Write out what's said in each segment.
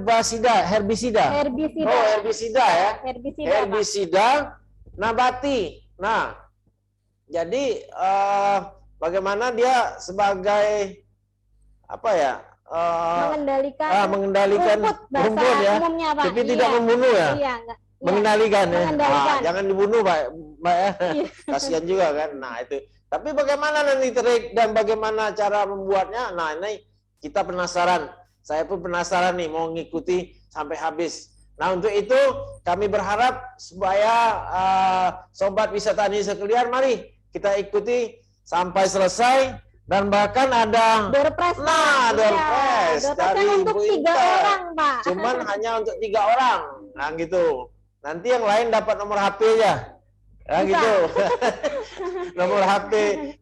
herbisida. Herbisida. Oh, herbisida ya. Herbisida, Herbisida nabati. Nah, jadi bagaimana dia sebagai apa ya? Mengendalikan rumput ya. umumnya, Pak. Tapi tidak membunuh ya. Iya, mengendalikan ya. Mengendalikan. Jangan dibunuh, Pak ya. Kasihan juga kan. Nah, itu. Tapi bagaimana nanti trik dan bagaimana cara membuatnya? Nah, ini kita penasaran. Saya pun penasaran nih mau ngikuti sampai habis. Nah, untuk itu kami berharap supaya sobat wisata ini sekalian, mari kita ikuti sampai selesai dan bahkan ada door prize. Nah, door prize dari untuk Bu 3 Intan. orang, Pak. Cuman hanya untuk 3 orang. Nah, gitu. Nanti yang lain dapat nomor HP-nya. Ya gitu. Nomor HP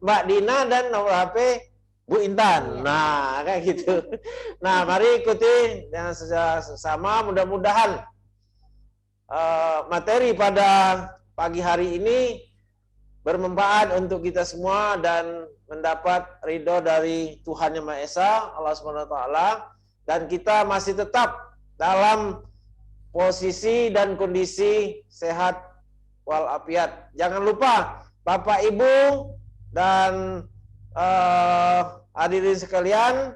Mbak Dina dan nomor HP Bu Intan. Nah, kayak gitu. Nah, mari ikuti dengan sesama. Mudah-mudahan materi pada pagi hari ini bermanfaat untuk kita semua dan mendapat ridho dari Tuhan Yang Maha Esa, Allah Subhanahu wa taala, dan kita masih tetap dalam posisi dan kondisi sehat walafiat. Jangan lupa Bapak Ibu dan hadirin sekalian,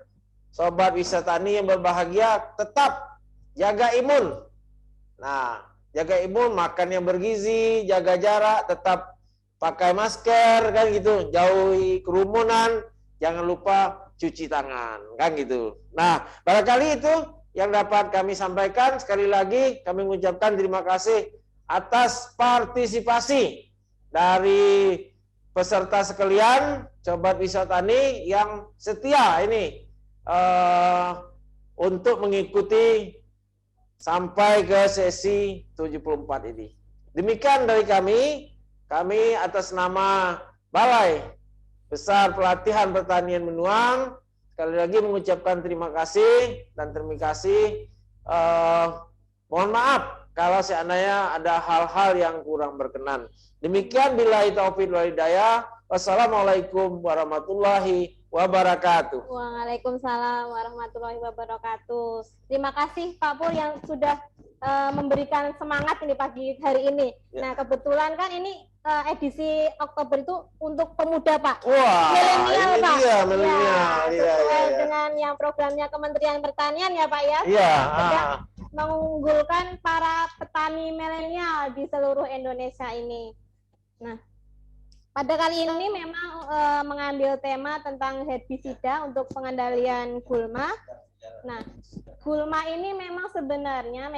sobat wisatani yang berbahagia, tetap jaga imun. Nah, jaga imun, makan yang bergizi, jaga jarak, tetap pakai masker kan gitu, jauhi kerumunan, jangan lupa cuci tangan kan gitu. Nah, barangkali itu yang dapat kami sampaikan. Sekali lagi kami mengucapkan terima kasih atas partisipasi dari peserta sekalian, sobat wisatani yang setia ini untuk mengikuti sampai ke sesi 74 ini. Demikian dari kami atas nama Balai Besar Pelatihan Pertanian Menuang sekali lagi mengucapkan terima kasih dan terima kasih. Mohon maaf kalau seandainya ada hal-hal yang kurang berkenan. Demikian billahi taufik wal hidayah. Wassalamualaikum warahmatullahi wabarakatuh. Waalaikumsalam warahmatullahi wabarakatuh. Terima kasih Pak Pur yang sudah memberikan semangat ini pagi hari ini. Nah, kebetulan kan ini edisi Oktober itu untuk pemuda, Pak. Wah, milenial, Pak. Iya, milenial. Sesuai dengan yang programnya Kementerian Pertanian ya, Pak ya. Iya. Mengunggulkan para petani milenial di seluruh Indonesia ini. Nah, pada kali ini memang mengambil tema tentang herbisida untuk pengendalian gulma. Nah, gulma ini memang sebenarnya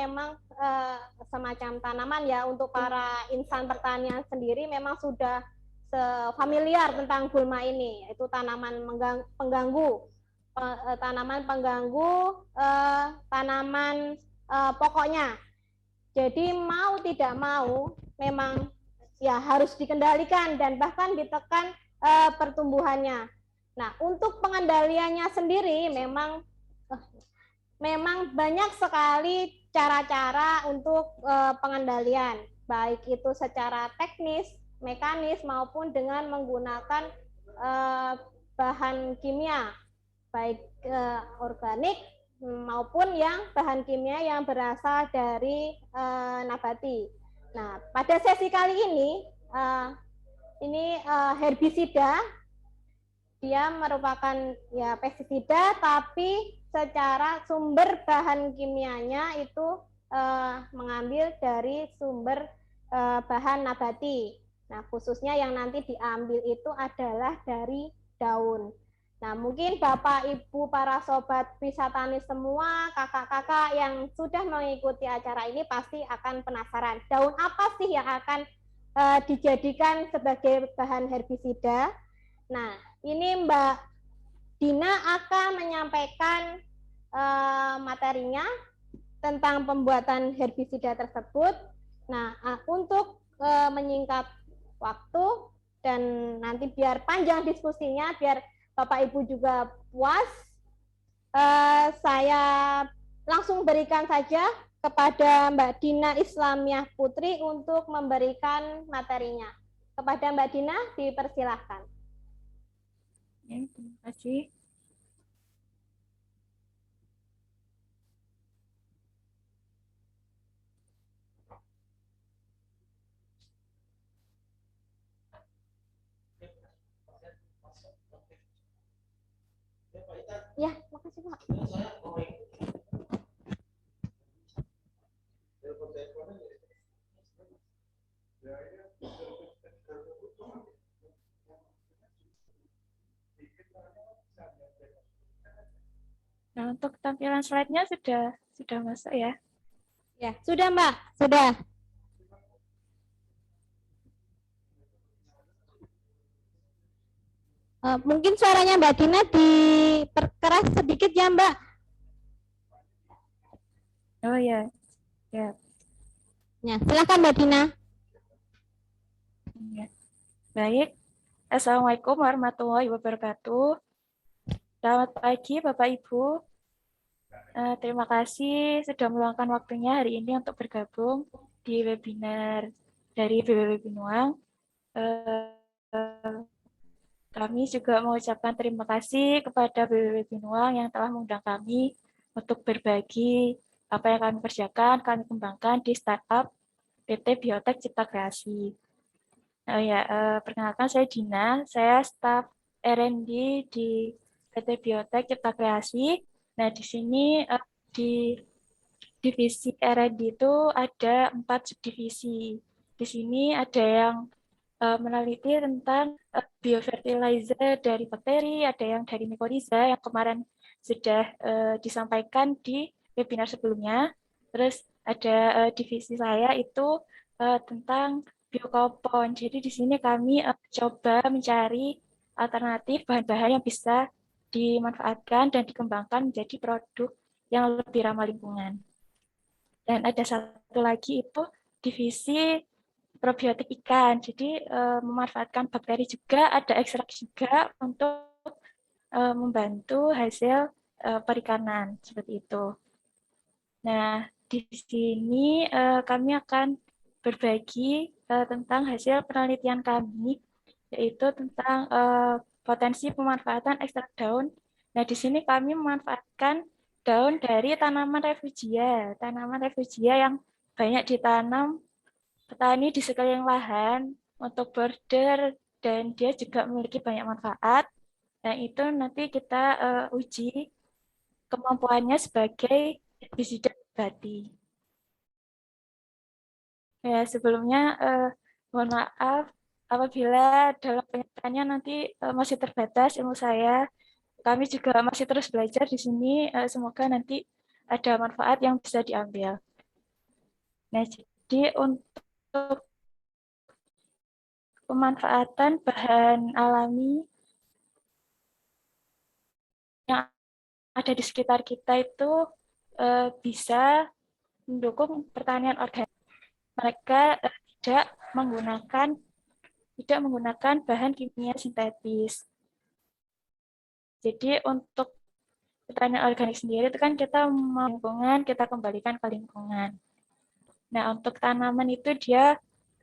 semacam tanaman ya, untuk para insan pertanian sendiri memang sudah familiar tentang gulma ini. Itu tanaman pengganggu, tanaman pokoknya. Jadi mau tidak mau memang ya harus dikendalikan dan bahkan ditekan pertumbuhannya. Nah, untuk pengendaliannya sendiri memang banyak sekali cara-cara untuk pengendalian, baik itu secara teknis, mekanis maupun dengan menggunakan bahan kimia, baik organik maupun yang bahan kimia yang berasal dari nabati. Nah, pada sesi kali ini herbisida, dia merupakan ya pestisida, tapi secara sumber bahan kimianya itu mengambil dari sumber bahan nabati. Nah, khususnya yang nanti diambil itu adalah dari daun. Nah, mungkin Bapak, Ibu, para sobat wisatani semua, kakak-kakak yang sudah mengikuti acara ini pasti akan penasaran. Daun apa sih yang akan dijadikan sebagai bahan herbisida? Nah, ini Mbak Dina akan menyampaikan materinya tentang pembuatan herbisida tersebut. Nah, untuk menyingkat waktu dan nanti biar panjang diskusinya, biar Bapak Ibu juga puas, saya langsung berikan saja kepada Mbak Dina Islamiah Putri untuk memberikan materinya. Kepada Mbak Dina, dipersilahkan. Ya, terima kasih. Ya, makasih Pak. Nah, untuk tampilan slide-nya sudah masuk ya. Ya, sudah Mbak, sudah. Mungkin suaranya Mbak Dina diperkeras sedikit ya Mbak. Oh ya, ya. Ya, silakan Mbak Dina. Ya. Baik. Assalamualaikum warahmatullahi wabarakatuh. Selamat pagi Bapak Ibu. Terima kasih sudah meluangkan waktunya hari ini untuk bergabung di webinar dari BWW Binuang. Kami juga mengucapkan terima kasih kepada BWW Binuang yang telah mengundang kami untuk berbagi apa yang kami kerjakan, kami kembangkan di startup PT Biotek Cipta Kreasi. Perkenalkan saya Dina, saya staf R&D di PT Biotek Cipta Kreasi. Nah, di sini di divisi R&D itu ada 4 subdivisi. Di sini ada yang meneliti tentang biofertilizer dari bakteri, ada yang dari mikoriza yang kemarin sudah disampaikan di webinar sebelumnya. Terus ada divisi saya itu tentang biokompon. Jadi di sini kami coba mencari alternatif bahan-bahan yang bisa dimanfaatkan dan dikembangkan menjadi produk yang lebih ramah lingkungan. Dan ada satu lagi itu divisi probiotik ikan. Jadi memanfaatkan bakteri juga, ada ekstrak juga untuk membantu hasil perikanan seperti itu. Nah, di sini kami akan berbagi tentang hasil penelitian kami, yaitu tentang potensi pemanfaatan ekstrak daun. Nah, di sini kami memanfaatkan daun dari tanaman refugia. Tanaman refugia yang banyak ditanam petani di sekeliling lahan untuk border, dan dia juga memiliki banyak manfaat. Nah, itu nanti kita uji kemampuannya sebagai herbisida nabati. Ya, sebelumnya mohon maaf apabila dalam penyampaiannya nanti masih terbatas ilmu saya. Kami juga masih terus belajar di sini. Semoga nanti ada manfaat yang bisa diambil. Nah, jadi untuk pemanfaatan bahan alami yang ada di sekitar kita itu bisa mendukung pertanian organik. Mereka tidak menggunakan bahan kimia sintetis. Jadi untuk pertanian organik sendiri itu kan kita mau lingkungan, kita kembalikan ke lingkungan. Nah, untuk tanaman itu dia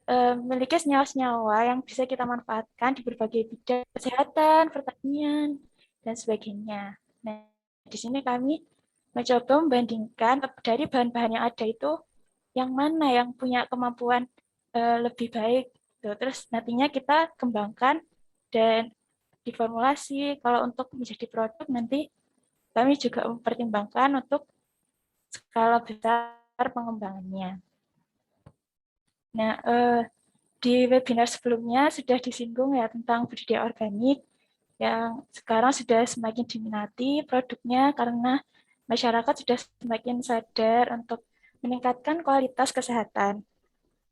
memiliki senyawa-senyawa yang bisa kita manfaatkan di berbagai bidang kesehatan, pertanian, dan sebagainya. Nah, di sini kami mencoba membandingkan dari bahan-bahan yang ada itu yang mana yang punya kemampuan lebih baik. Terus nantinya kita kembangkan dan diformulasi. Kalau untuk menjadi produk nanti kami juga mempertimbangkan untuk skala besar pengembangannya. Nah, di webinar sebelumnya sudah disinggung ya tentang budidaya organik yang sekarang sudah semakin diminati produknya karena masyarakat sudah semakin sadar untuk meningkatkan kualitas kesehatan.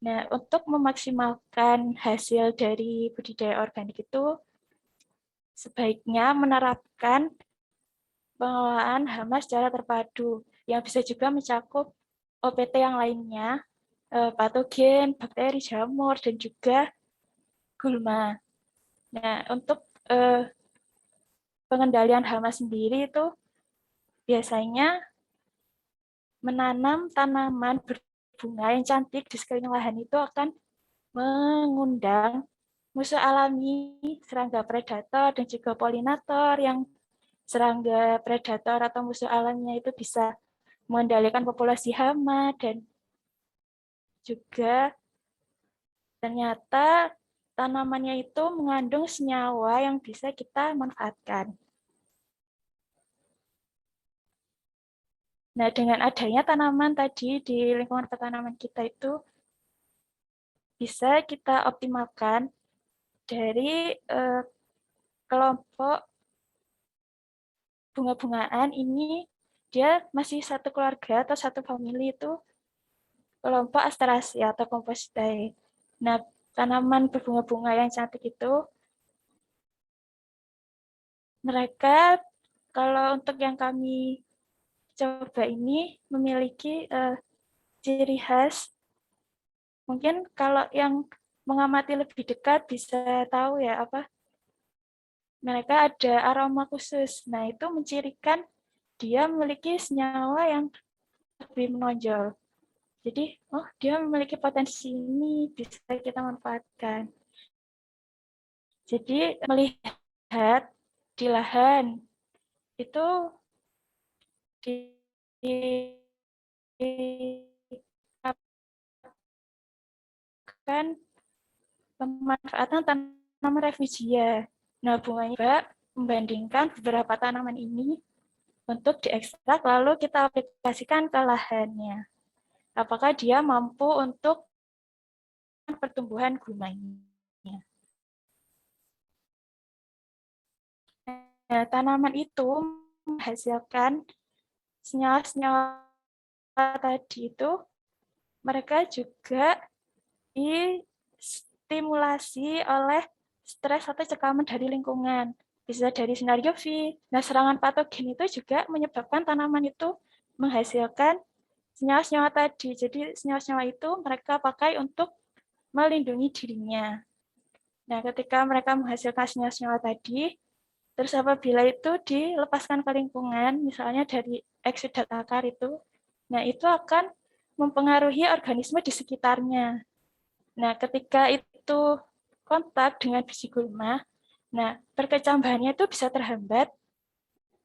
Nah, untuk memaksimalkan hasil dari budidaya organik itu sebaiknya menerapkan pengelolaan hama secara terpadu yang bisa juga mencakup OPT yang lainnya, patogen, bakteri, jamur, dan juga gulma. Nah, untuk pengendalian hama sendiri itu biasanya menanam tanaman berbunga yang cantik di sekeliling lahan itu akan mengundang musuh alami, serangga predator, dan juga polinator yang serangga predator atau musuh alaminya itu bisa mengendalikan populasi hama, dan juga ternyata tanamannya itu mengandung senyawa yang bisa kita manfaatkan. Nah, dengan adanya tanaman tadi di lingkungan pertanaman kita itu bisa kita optimalkan dari kelompok bunga-bungaan ini dia masih satu keluarga atau satu famili itu kelompok Asteraceae atau Compositae. Nah, tanaman berbunga-bunga yang cantik itu mereka kalau untuk yang kami coba ini memiliki ciri khas. Mungkin kalau yang mengamati lebih dekat bisa tahu ya apa mereka ada aroma khusus. Nah, itu mencirikan dia memiliki senyawa yang lebih menonjol. Jadi, oh dia memiliki potensi ini bisa kita manfaatkan. Jadi, melihat di lahan itu dikatakan pemanfaatan tanaman refugia. Nah, bunganya juga membandingkan beberapa tanaman ini untuk diekstrak, lalu kita aplikasikan ke lahannya. Apakah dia mampu untuk pertumbuhan gulmanya. Nah, tanaman itu menghasilkan senyawa-senyawa tadi itu, mereka juga distimulasi oleh stres atau tekanan dari lingkungan. Bisa dari sinar UV. Nah, serangan patogen itu juga menyebabkan tanaman itu menghasilkan senyawa-senyawa tadi. Jadi, senyawa-senyawa itu mereka pakai untuk melindungi dirinya. Nah, ketika mereka menghasilkan senyawa-senyawa tadi, terus apabila itu dilepaskan ke lingkungan, misalnya dari eksudat akar itu, nah itu akan mempengaruhi organisme di sekitarnya. Nah, ketika itu kontak dengan biji gulma, nah perkecambahannya itu bisa terhambat,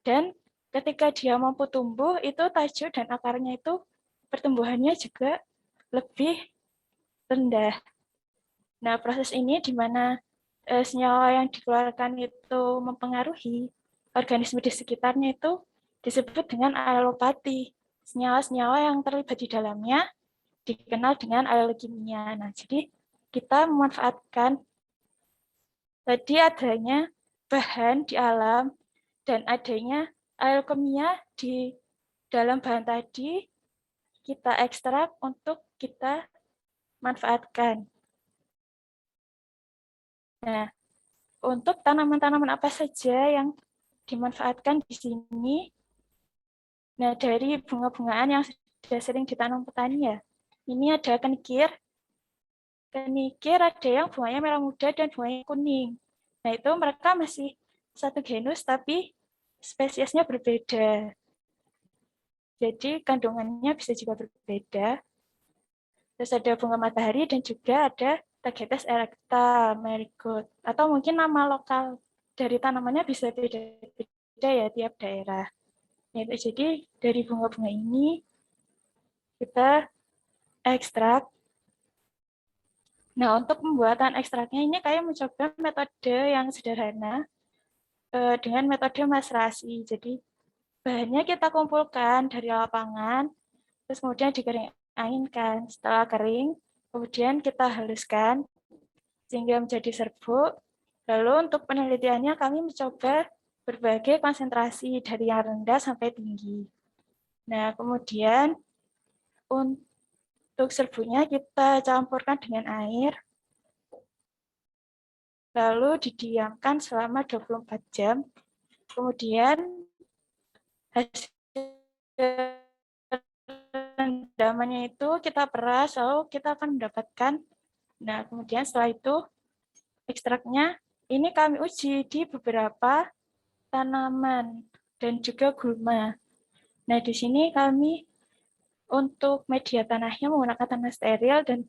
dan ketika dia mampu tumbuh, itu tajuk dan akarnya itu pertumbuhannya juga lebih rendah. Nah, proses ini di mana senyawa yang dikeluarkan itu mempengaruhi organisme di sekitarnya itu disebut dengan alelopati. Senyawa-senyawa yang terlibat di dalamnya dikenal dengan alelokimia. Nah, jadi kita memanfaatkan tadi adanya bahan di alam dan adanya alelokimia di dalam bahan tadi kita ekstrak untuk kita manfaatkan. Nah, untuk tanaman-tanaman apa saja yang dimanfaatkan di sini. Nah, dari bunga-bungaan yang sudah sering ditanam petani ya, ini ada kenikir. Kenikir ada yang bunganya merah muda dan bunganya kuning. Nah, itu mereka masih satu genus tapi spesiesnya berbeda. Jadi kandungannya bisa juga berbeda. Terus ada bunga matahari dan juga ada Tagetes erecta, marigold. Atau mungkin nama lokal dari tanamannya bisa beda-beda ya tiap daerah. Jadi dari bunga-bunga ini kita ekstrak. Nah, untuk pembuatan ekstraknya ini kayak mencoba metode yang sederhana dengan metode maserasi. Jadi bahannya kita kumpulkan dari lapangan, terus kemudian dikeringkan. Setelah kering, kemudian kita haluskan sehingga menjadi serbuk. Lalu untuk penelitiannya kami mencoba berbagai konsentrasi dari yang rendah sampai tinggi. Nah, kemudian untuk serbuknya kita campurkan dengan air, lalu didiamkan selama 24 jam. Kemudian hasil rendamannya itu kita peras, lalu kita akan mendapatkan, nah kemudian setelah itu ekstraknya ini kami uji di beberapa tanaman dan juga gulma. Nah, di sini kami untuk media tanahnya menggunakan tanah steril dan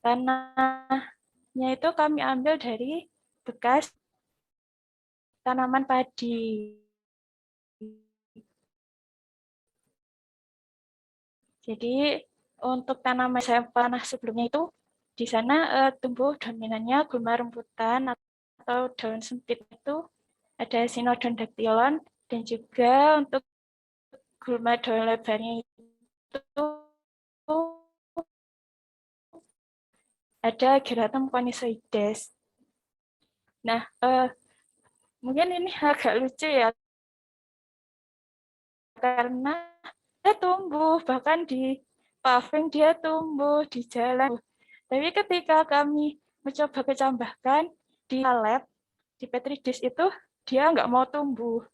tanahnya itu kami ambil dari bekas tanaman padi. Jadi untuk tanaman tanah sebelumnya itu di sana tumbuh dominannya gulma rambutan atau daun sempit itu ada Sinodon dactylon dan juga untuk gulma daun lebarnya itu ada Geratum conizoides. Nah, mungkin ini agak lucu ya, karena dia tumbuh, bahkan di paving dia tumbuh, di jalan. Tapi ketika kami mencoba kecambahkan di lab, di petri dish itu, dia nggak mau tumbuh.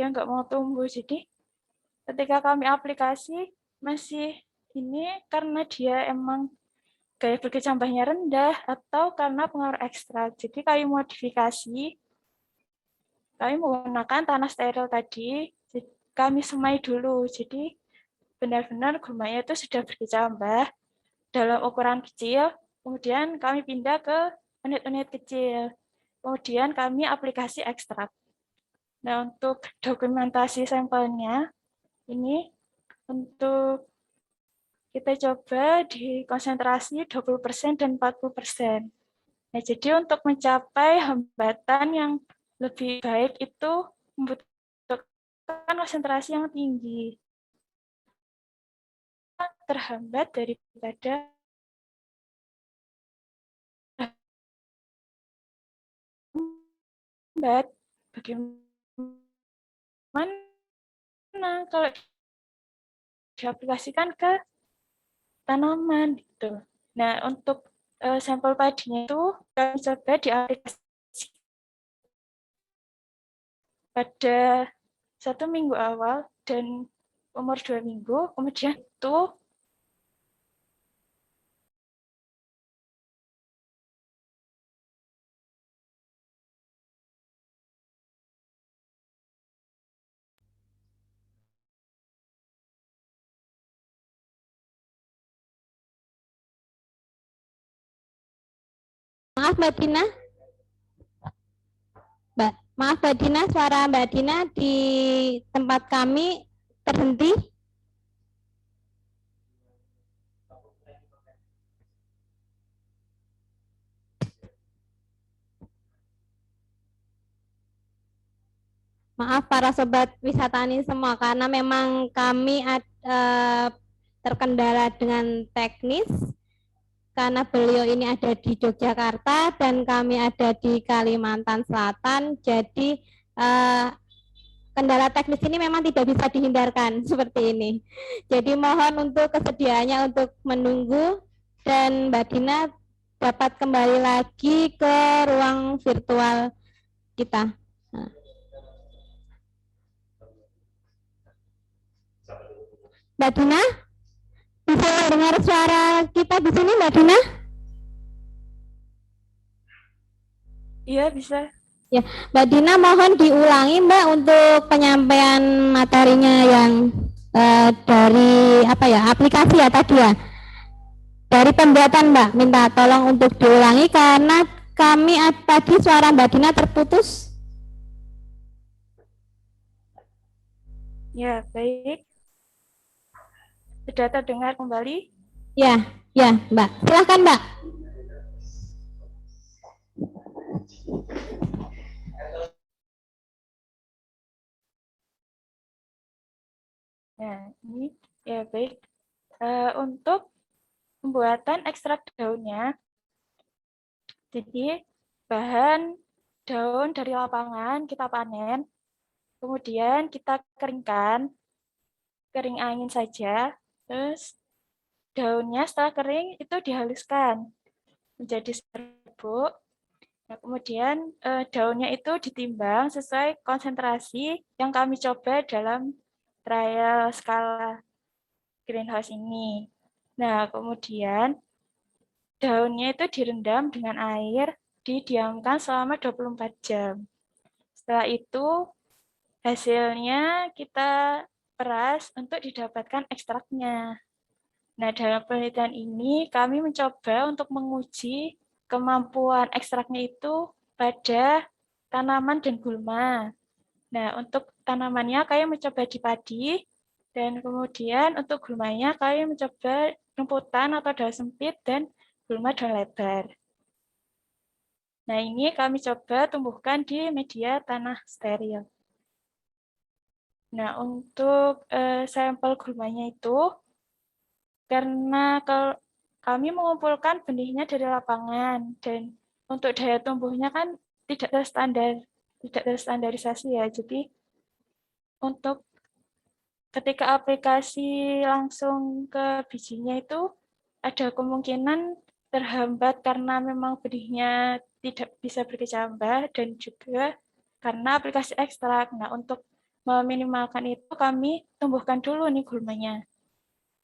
Dia nggak mau tumbuh, jadi ketika kami aplikasi, masih ini karena dia emang gaya berkecambahnya rendah atau karena pengaruh ekstrak. Jadi kami modifikasi, kami menggunakan tanah steril tadi, kami semai dulu. Jadi benar-benar gulmanya itu sudah berkecambah dalam ukuran kecil, kemudian kami pindah ke unit-unit kecil. Kemudian kami aplikasi ekstrak. Nah, untuk dokumentasi sampelnya, ini untuk kita coba di konsentrasi 20% dan 40%. Nah, jadi untuk mencapai hambatan yang lebih baik itu membutuhkan konsentrasi yang tinggi. Terhambat daripada hambat. Bagaimana kalau diaplikasikan ke tanaman gitu. Nah, untuk sampel padinya itu kami coba diaplikasi pada 1 minggu awal dan umur 2 minggu, kemudian itu Maaf Mbak Dina. Maaf Mbak Dina, suara Mbak Dina di tempat kami terhenti. Maaf para sobat wisatani semua, karena memang kami terkendala dengan teknis, karena beliau ini ada di Yogyakarta dan kami ada di Kalimantan Selatan, jadi kendala teknis ini memang tidak bisa dihindarkan seperti ini. Jadi mohon untuk kesediaannya untuk menunggu dan Mbak Dina dapat kembali lagi ke ruang virtual kita. Mbak Dina, bisa mendengar suara kita di sini, Mbak Dina? iya bisa. Ya, Mbak Dina mohon diulangi Mbak untuk penyampaian materinya yang dari apa ya, aplikasi ya tadi ya. Dari pembuatan Mbak, minta tolong untuk diulangi karena kami tadi suara Mbak Dina terputus. Ya, baik. Sudah terdengar kembali? Ya, ya Mbak. Silahkan Mbak. Nah, ini ya baik. Untuk pembuatan ekstrak daunnya, jadi bahan daun dari lapangan kita panen, kemudian kita keringkan, kering angin saja, terus daunnya setelah kering itu dihaluskan menjadi serbuk. Nah, kemudian daunnya itu ditimbang sesuai konsentrasi yang kami coba dalam trial skala greenhouse ini. Nah, kemudian daunnya itu direndam dengan air, didiamkan selama 24 jam. Setelah itu hasilnya kita peras untuk didapatkan ekstraknya. Nah, dalam penelitian ini kami mencoba untuk menguji kemampuan ekstraknya itu pada tanaman dan gulma. Nah, untuk tanamannya kami mencoba di padi, dan kemudian untuk gulmanya kami mencoba rumputan atau daun sempit dan gulma daun lebar. Nah, ini kami coba tumbuhkan di media tanah steril. Nah, untuk sampel gulmanya itu, karena kami mengumpulkan benihnya dari lapangan, dan untuk daya tumbuhnya kan tidak terstandarisasi ya. Jadi untuk ketika aplikasi langsung ke bijinya itu ada kemungkinan terhambat karena memang benihnya tidak bisa berkecambah dan juga karena aplikasi ekstrak. Nah, untuk meminimalkan itu kami tumbuhkan dulu nih gulmanya.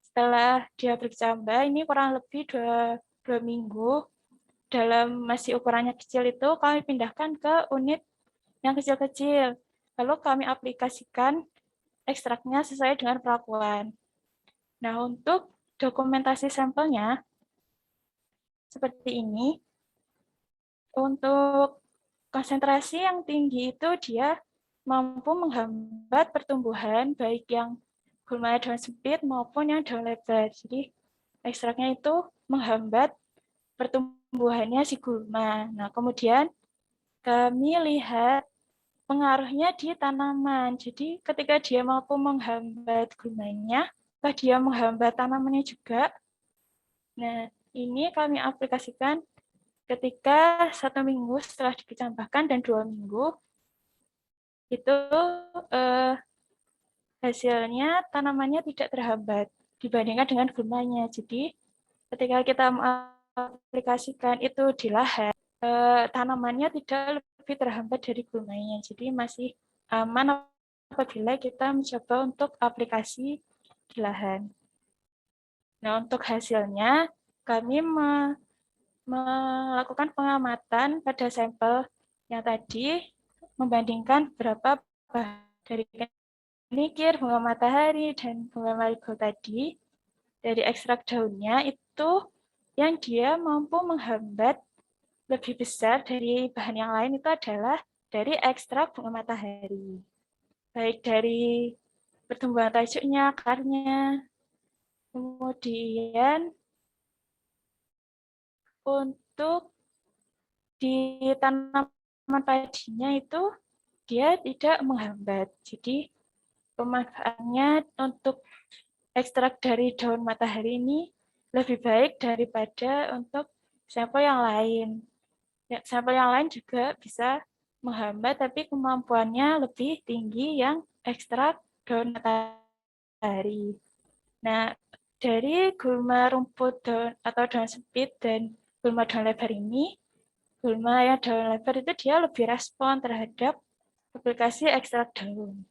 Setelah dia berkecambah, ini kurang lebih dua minggu, dalam masih ukurannya kecil itu kami pindahkan ke unit yang kecil-kecil. Lalu kami aplikasikan ekstraknya sesuai dengan perlakuan. Nah, untuk dokumentasi sampelnya seperti ini. Untuk konsentrasi yang tinggi itu dia mampu menghambat pertumbuhan baik yang gulma daun sempit maupun yang daun lebar. Jadi ekstraknya itu menghambat pertumbuhannya si gulma. Nah, kemudian kami lihat pengaruhnya di tanaman. Jadi ketika dia mampu menghambat gulmanya, dia menghambat tanamannya juga. Nah, ini kami aplikasikan ketika 1 minggu setelah dikecambahkan dan 2 minggu itu hasilnya tanamannya tidak terhambat dibandingkan dengan gulmanya. Jadi ketika kita mengaplikasikan itu di lahan, tanamannya tidak lebih terhambat dari gulmanya. Jadi masih aman apabila kita mencoba untuk aplikasi di lahan. Nah, untuk hasilnya kami melakukan pengamatan pada sampel yang tadi, membandingkan berapa dari kenikir, bunga matahari, dan bunga marigold tadi, dari ekstrak daunnya itu yang dia mampu menghambat lebih besar dari bahan yang lain itu adalah dari ekstrak bunga matahari. Baik dari pertumbuhan tajuknya, akarnya, kemudian untuk di tanaman padinya itu dia tidak menghambat. Jadi pemanfaatannya untuk ekstrak dari daun matahari ini lebih baik daripada untuk sampel yang lain. Ya, sampel yang lain juga bisa menghambat, tapi kemampuannya lebih tinggi yang ekstrak daun matahari. Nah, dari gulma rumput daun atau daun sempit dan gulma daun lebar ini, gulma yang daun lebar itu dia lebih respon terhadap aplikasi ekstrak daun.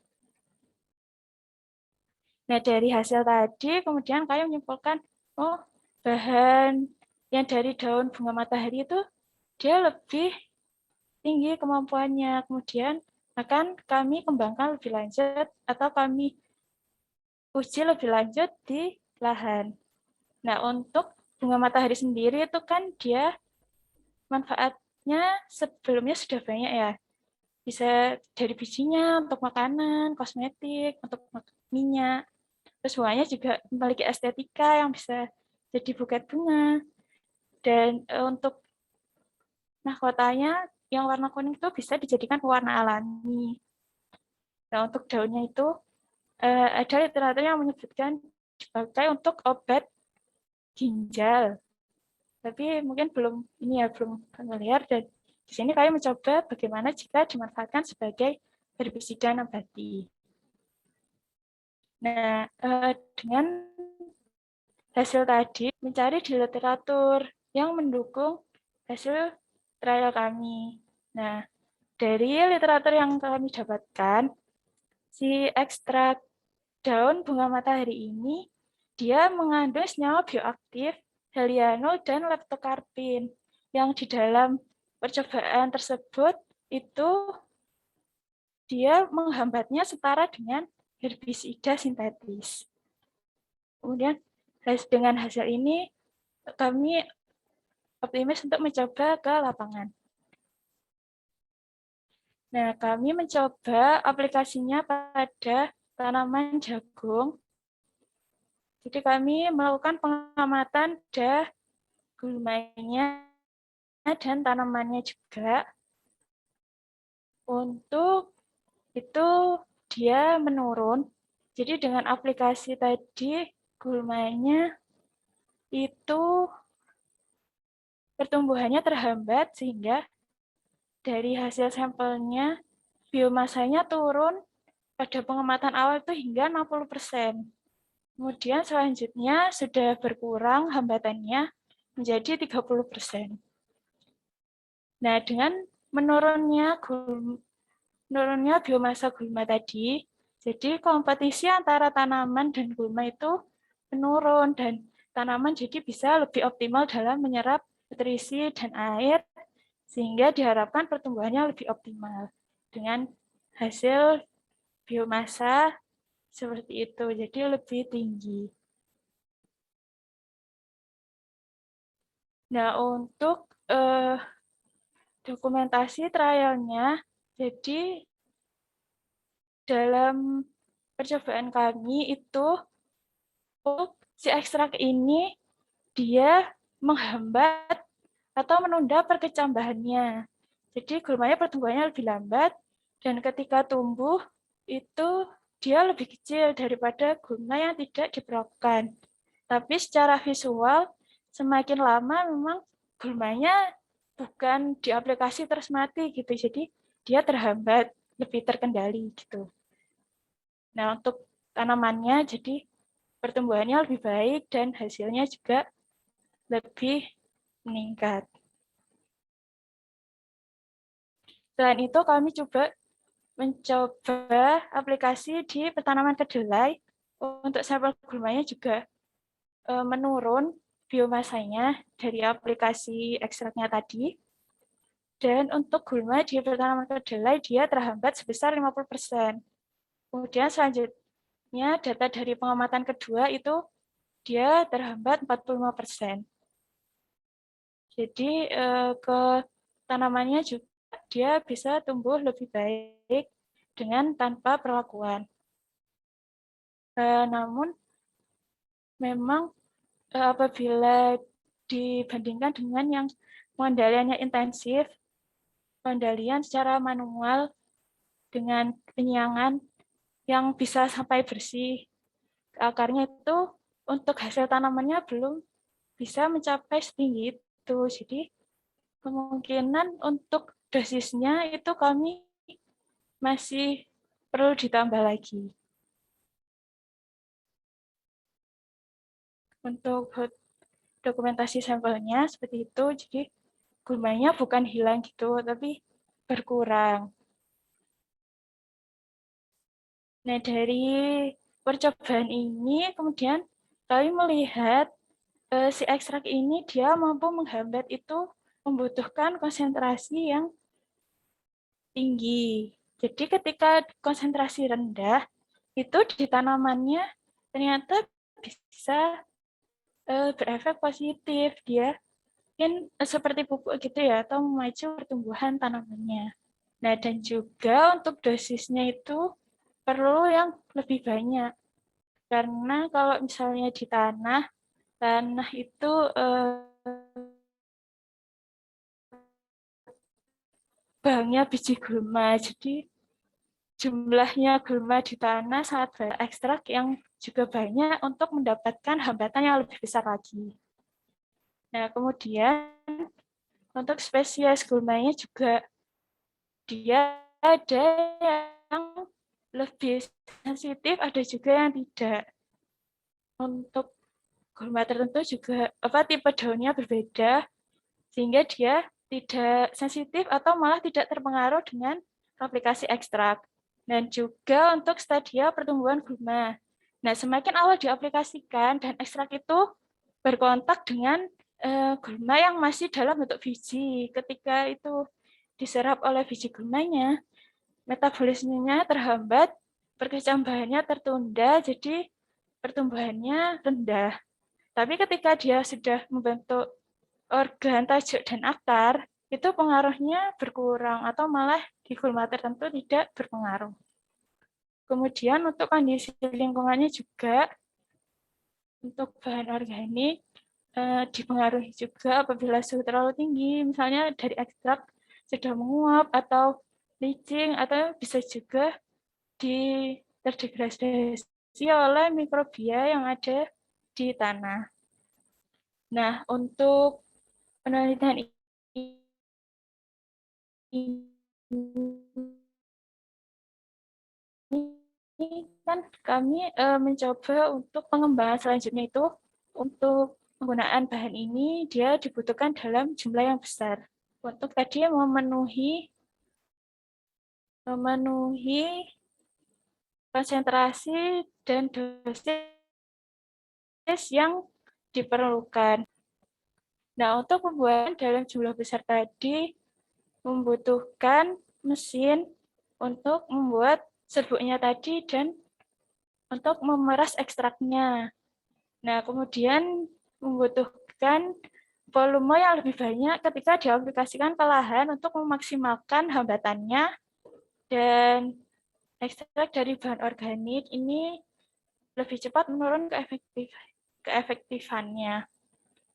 Nah, dari hasil tadi, kemudian kalian menyimpulkan, oh, bahan yang dari daun bunga matahari itu dia lebih tinggi kemampuannya. Kemudian akan kami kembangkan lebih lanjut atau kami uji lebih lanjut di lahan. Nah, untuk bunga matahari sendiri itu kan dia manfaatnya sebelumnya sudah banyak ya. Bisa dari bijinya untuk makanan, kosmetik, untuk minyak. Terus bunganya juga memiliki estetika yang bisa jadi buket bunga. Dan untuk mahkotanya yang warna kuning itu bisa dijadikan warna alami. Nah, untuk daunnya itu ada literatur yang menyebutkan dipakai untuk obat ginjal. Tapi mungkin belum familiar, dan di sini kami mencoba bagaimana jika dimanfaatkan sebagai herbisida nabati. Nah, dengan hasil tadi mencari di literatur yang mendukung hasil trial kami. Nah, dari literatur yang kami dapatkan, si ekstrak daun bunga matahari ini dia mengandung senyawa bioaktif, helianol, dan leptokarpin yang di dalam percobaan tersebut itu dia menghambatnya setara dengan herbisida sintetis. Kemudian dengan hasil ini kami optimis untuk mencoba ke lapangan. Nah, kami mencoba aplikasinya pada tanaman jagung. Jadi kami melakukan pengamatan pada gulmanya dan tanamannya juga. Untuk itu dia menurun. Jadi dengan aplikasi tadi gulmanya itu pertumbuhannya terhambat sehingga dari hasil sampelnya biomasanya turun pada pengamatan awal itu hingga 60%. Kemudian selanjutnya sudah berkurang hambatannya menjadi 30%. Nah, dengan menurunnya biomasa gulma tadi, jadi kompetisi antara tanaman dan gulma itu menurun dan tanaman jadi bisa lebih optimal dalam menyerap nutrisi dan air sehingga diharapkan pertumbuhannya lebih optimal dengan hasil biomasa seperti itu, jadi lebih tinggi. Nah, untuk dokumentasi trialnya, jadi dalam percobaan kami itu si ekstrak ini dia menghambat atau menunda perkecambahannya. Jadi gulmanya pertumbuhannya lebih lambat dan ketika tumbuh itu dia lebih kecil daripada gulma yang tidak diperlakukan. Tapi secara visual semakin lama memang gulmanya bukan di aplikasi terus mati gitu. Jadi dia terhambat, lebih terkendali gitu. Nah, untuk tanamannya jadi pertumbuhannya lebih baik dan hasilnya juga lebih meningkat. Selain itu kami coba mencoba aplikasi di tanaman kedelai untuk sampel gulmanya juga menurun biomasanya dari aplikasi ekstraknya tadi. Dan untuk gulma di tanaman kedelai dia terhambat sebesar 50%. Kemudian selanjutnya data dari pengamatan kedua itu dia terhambat 45%. Jadi ke tanamannya juga dia bisa tumbuh lebih baik dengan tanpa perlakuan. Namun memang apabila dibandingkan dengan yang pengendaliannya intensif, pengendalian secara manual dengan penyiangan yang bisa sampai bersih akarnya itu untuk hasil tanamannya belum bisa mencapai setinggi itu. Jadi kemungkinan untuk dosisnya itu kami masih perlu ditambah lagi. Untuk dokumentasi sampelnya seperti itu, jadi gulmanya bukan hilang gitu, tapi berkurang. Nah, dari percobaan ini kemudian kami melihat si ekstrak ini dia mampu menghambat itu membutuhkan konsentrasi yang tinggi. Jadi ketika konsentrasi rendah, itu di tanamannya ternyata bisa berefek positif. Dia mungkin seperti pupuk gitu ya, atau memacu pertumbuhan tanamannya. Nah, dan juga untuk dosisnya itu perlu yang lebih banyak. Karena kalau misalnya di tanah itu bahannya biji gulma. Jadi jumlahnya gulma di tanah sangat banyak, ekstrak yang juga banyak untuk mendapatkan hambatan yang lebih besar lagi. Nah, kemudian untuk spesies gulmanya juga dia ada yang lebih sensitif, ada juga yang tidak. Untuk gulma tertentu juga tipe daunnya berbeda, sehingga dia tidak sensitif atau malah tidak terpengaruh dengan aplikasi ekstrak. Dan juga untuk stadia pertumbuhan gulma. Nah, semakin awal diaplikasikan dan ekstrak itu berkontak dengan gulma yang masih dalam bentuk biji. Ketika itu diserap oleh biji gulmanya, metabolismenya terhambat, perkecambahannya tertunda, jadi pertumbuhannya rendah. Tapi ketika dia sudah membentuk organ tajuk dan akar, itu pengaruhnya berkurang atau malah di gulma tertentu tidak berpengaruh. Kemudian untuk kondisi lingkungannya juga, untuk bahan organik dipengaruhi juga apabila suhu terlalu tinggi, misalnya dari ekstrak sudah menguap atau leaching, atau bisa juga terdegradasi oleh mikrobia yang ada di tanah. Nah, untuk penelitian ini kan kami mencoba untuk pengembangan selanjutnya itu untuk penggunaan bahan ini dia dibutuhkan dalam jumlah yang besar. Untuk tadi memenuhi konsentrasi dan dosis yang diperlukan. Nah, untuk pembuatan dalam jumlah besar tadi membutuhkan mesin untuk membuat serbuknya tadi dan untuk memeras ekstraknya. Nah, kemudian membutuhkan volume yang lebih banyak ketika diaplikasikan ke lahan untuk memaksimalkan hambatannya, dan ekstrak dari bahan organik ini lebih cepat menurun keefektifannya.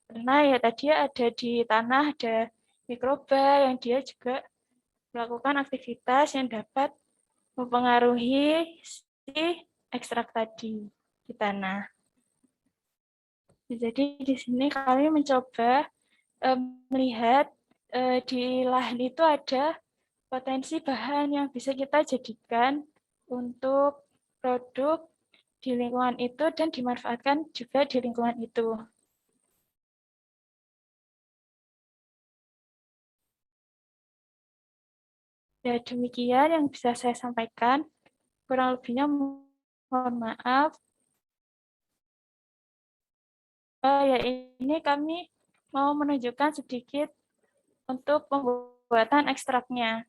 Karena ya tadi ada di tanah ada mikroba yang dia juga melakukan aktivitas yang dapat mempengaruhi si ekstrak tadi di tanah. Jadi di sini kami mencoba melihat di lahan itu ada potensi bahan yang bisa kita jadikan untuk produk di lingkungan itu dan dimanfaatkan juga di lingkungan itu. Ya, demikian yang bisa saya sampaikan. Kurang lebihnya mohon maaf. Ya, ini kami mau menunjukkan sedikit untuk pembuatan ekstraknya.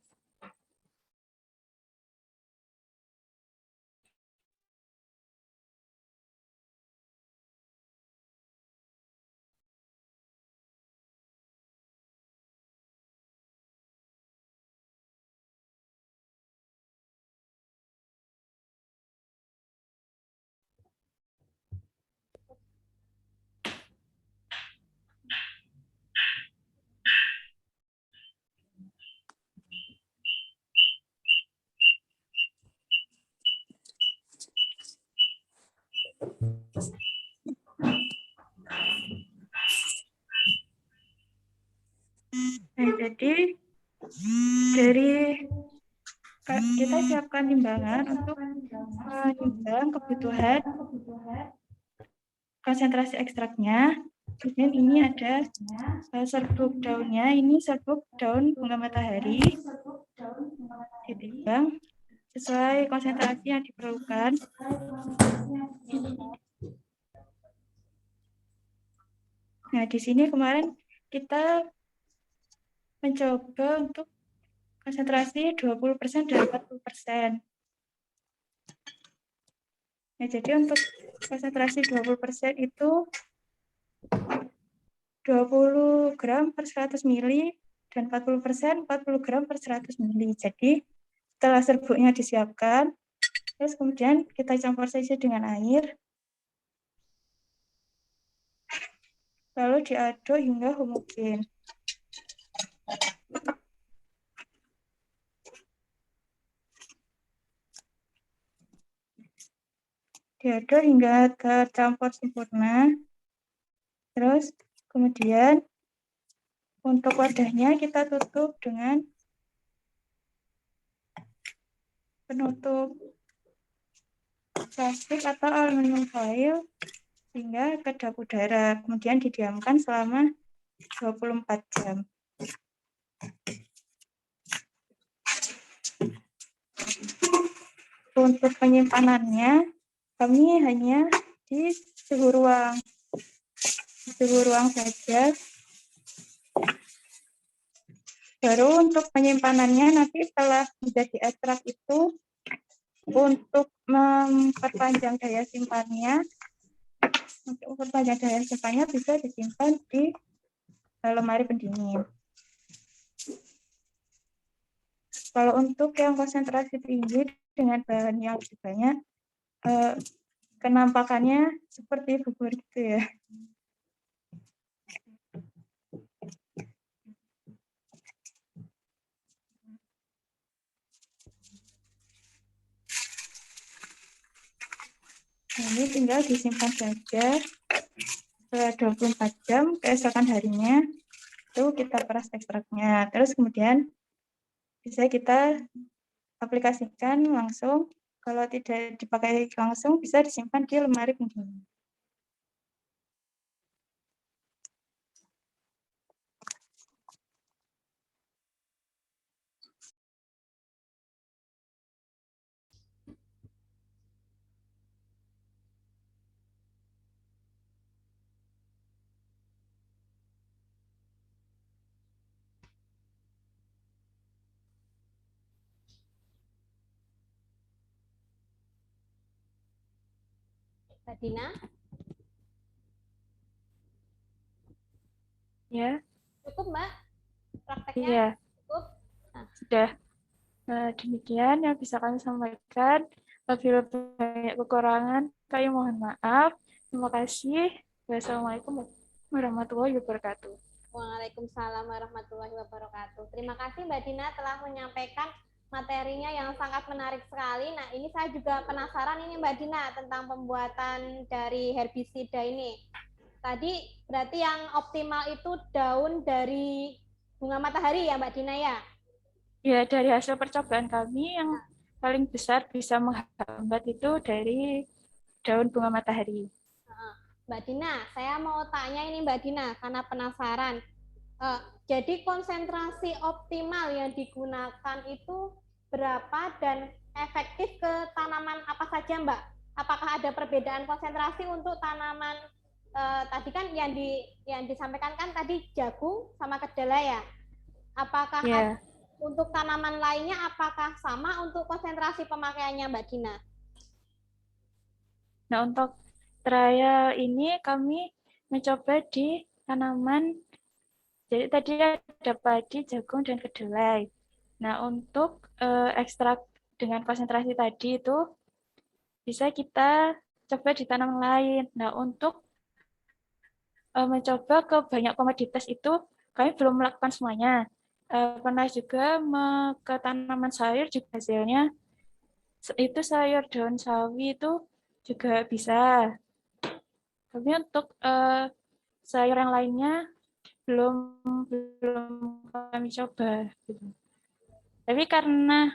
Nah, jadi dari kita siapkan timbangan untuk menimbang kebutuhan konsentrasi ekstraknya. Kemudian ini ada serbuk daunnya, ini serbuk daun bunga matahari, ditimbang sesuai konsentrasi yang diperlukan. Nah, di sini kemarin kita mencoba untuk konsentrasi 20% dan 40%. Nah, jadi untuk konsentrasi 20% itu 20 gram per 100 mili dan 40% 40 gram per 100 mili. Jadi setelah serbuknya disiapkan, terus kemudian kita campur saja dengan air, lalu diaduk hingga homogen. Diaduk hingga tercampur sempurna. Terus kemudian untuk wadahnya kita tutup dengan penutup plastik atau aluminium foil hingga kedap udara. Kemudian didiamkan selama 24 jam. Untuk penyimpanannya, kami hanya di suhu ruang saja. Baru untuk penyimpanannya nanti setelah menjadi ekstrak itu, untuk memperpanjang daya simpannya, bisa disimpan di lemari pendingin. Kalau untuk yang konsentrasi tinggi dengan bahan yang lebih banyak, kenampakannya seperti bubur gitu ya. tinggal disimpan saja setelah 24 jam, keesokan harinya itu kita peras ekstraknya. Terus kemudian bisa kita aplikasikan langsung. Kalau tidak dipakai langsung, bisa disimpan di lemari pendingin. Mbak Dina, Ya, cukup Mbak? Prakteknya iya, cukup? sudah. Demikian yang bisa kami sampaikan. Apabila banyak kekurangan, kami mohon maaf. Terima kasih. Wassalamualaikum warahmatullahi wabarakatuh. Waalaikumsalam warahmatullahi wabarakatuh. Terima kasih Mbak Dina telah menyampaikan materinya yang sangat menarik sekali. Nah, ini saya juga penasaran ini Mbak Dina tentang pembuatan dari herbisida ini. Tadi berarti yang optimal itu daun dari bunga matahari ya Mbak Dina ya? Ya, dari hasil percobaan kami yang paling besar bisa menghambat itu dari daun bunga matahari. Mbak Dina, saya mau tanya ini Mbak Dina karena penasaran. Jadi konsentrasi optimal yang digunakan itu berapa dan efektif ke tanaman apa saja Mbak? Apakah ada perbedaan konsentrasi untuk tanaman tadi kan yang disampaikan kan tadi jagung sama kedelai ya? Apakah Ya, untuk tanaman lainnya apakah sama untuk konsentrasi pemakaiannya Mbak Dina? nah untuk trial ini kami mencoba di tanaman, jadi tadi ada padi, jagung, dan kedelai. Nah, untuk ekstrak dengan konsentrasi tadi itu bisa kita coba di tanaman lain. Nah, untuk mencoba ke banyak komoditas itu kami belum melakukan semuanya. Pernah juga ke tanaman sayur juga hasilnya itu sayur daun sawi itu juga bisa. Tapi untuk sayur yang lainnya belum belum kami coba gitu. Tapi karena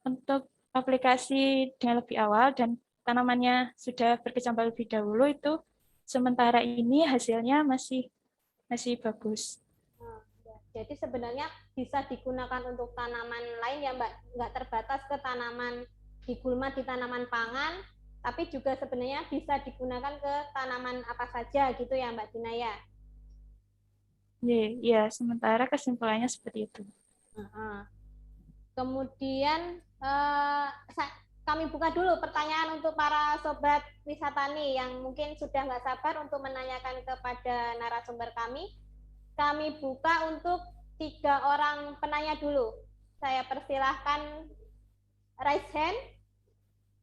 untuk aplikasi dengan lebih awal dan tanamannya sudah berkecambah lebih dahulu itu sementara ini hasilnya masih bagus. Jadi sebenarnya bisa digunakan untuk tanaman lain ya Mbak, nggak terbatas ke tanaman di gulma di tanaman pangan, tapi juga sebenarnya bisa digunakan ke tanaman apa saja gitu ya Mbak Dina ya. Ya, sementara kesimpulannya seperti itu. Kemudian kami buka dulu pertanyaan untuk para sobat wisatani yang mungkin sudah nggak sabar untuk menanyakan kepada narasumber kami. Kami buka untuk 3 orang penanya dulu. Saya persilahkan raise hand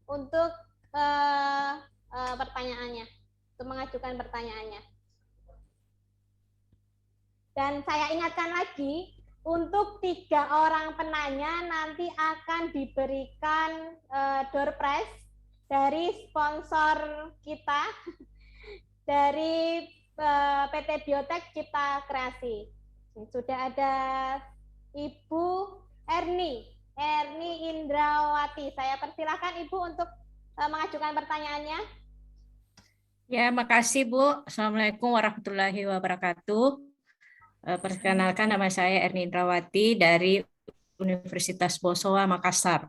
untuk pertanyaannya, untuk mengajukan pertanyaannya. Dan saya ingatkan lagi, untuk 3 orang penanya nanti akan diberikan door prize dari sponsor kita, dari PT Biotek Cipta Kreasi. Sudah ada Ibu Erni Indrawati. Saya persilahkan Ibu untuk mengajukan pertanyaannya. Ya, makasih Bu. Assalamualaikum warahmatullahi wabarakatuh. Perkenalkan, nama saya Erni Indrawati dari Universitas Bosowa, Makassar.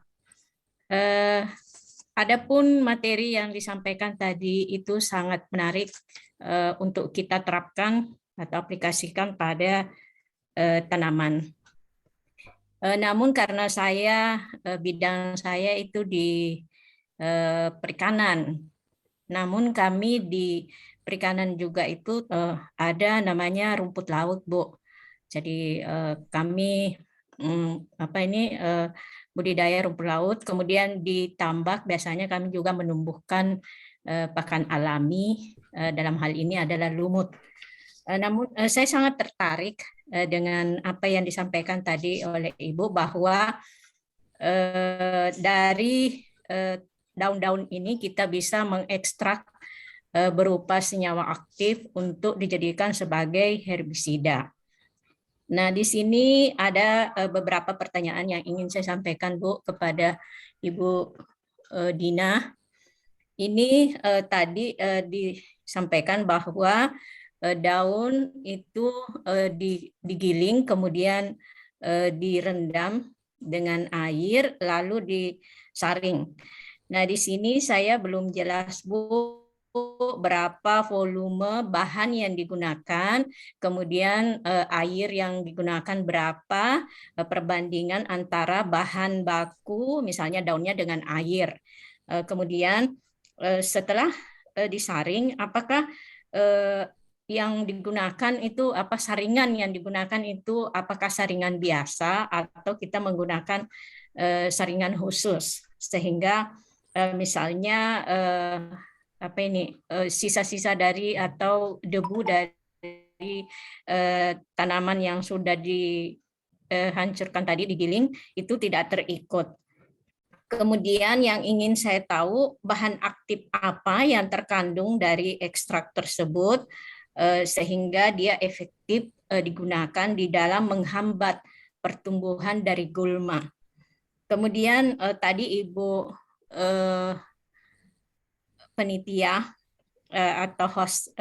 Adapun materi yang disampaikan tadi itu sangat menarik untuk kita terapkan atau aplikasikan pada tanaman. Namun karena bidang saya itu di perikanan, namun kami di perikanan juga itu ada namanya rumput laut, Bu. Jadi kami budidaya rumput laut, kemudian ditambak biasanya kami juga menumbuhkan pakan alami, dalam hal ini adalah lumut. Namun saya sangat tertarik dengan apa yang disampaikan tadi oleh Ibu bahwa dari daun-daun ini kita bisa mengekstrak berupa senyawa aktif untuk dijadikan sebagai herbisida. Nah, di sini ada beberapa pertanyaan yang ingin saya sampaikan, Bu, kepada Ibu Dina. Ini tadi disampaikan bahwa daun itu digiling, kemudian direndam dengan air, lalu disaring. Nah, di sini saya belum jelas, Bu, berapa volume bahan yang digunakan, kemudian air yang digunakan berapa, perbandingan antara bahan baku, misalnya daunnya dengan air. Kemudian setelah disaring, apakah yang digunakan itu apa, saringan yang digunakan itu apakah saringan biasa atau kita menggunakan saringan khusus, sehingga misalnya apa ini sisa-sisa dari atau debu dari tanaman yang sudah dihancurkan tadi, digiling, itu tidak terikut. Kemudian yang ingin saya tahu, bahan aktif apa yang terkandung dari ekstrak tersebut sehingga dia efektif digunakan di dalam menghambat pertumbuhan dari gulma. Kemudian tadi Ibu penitia atau host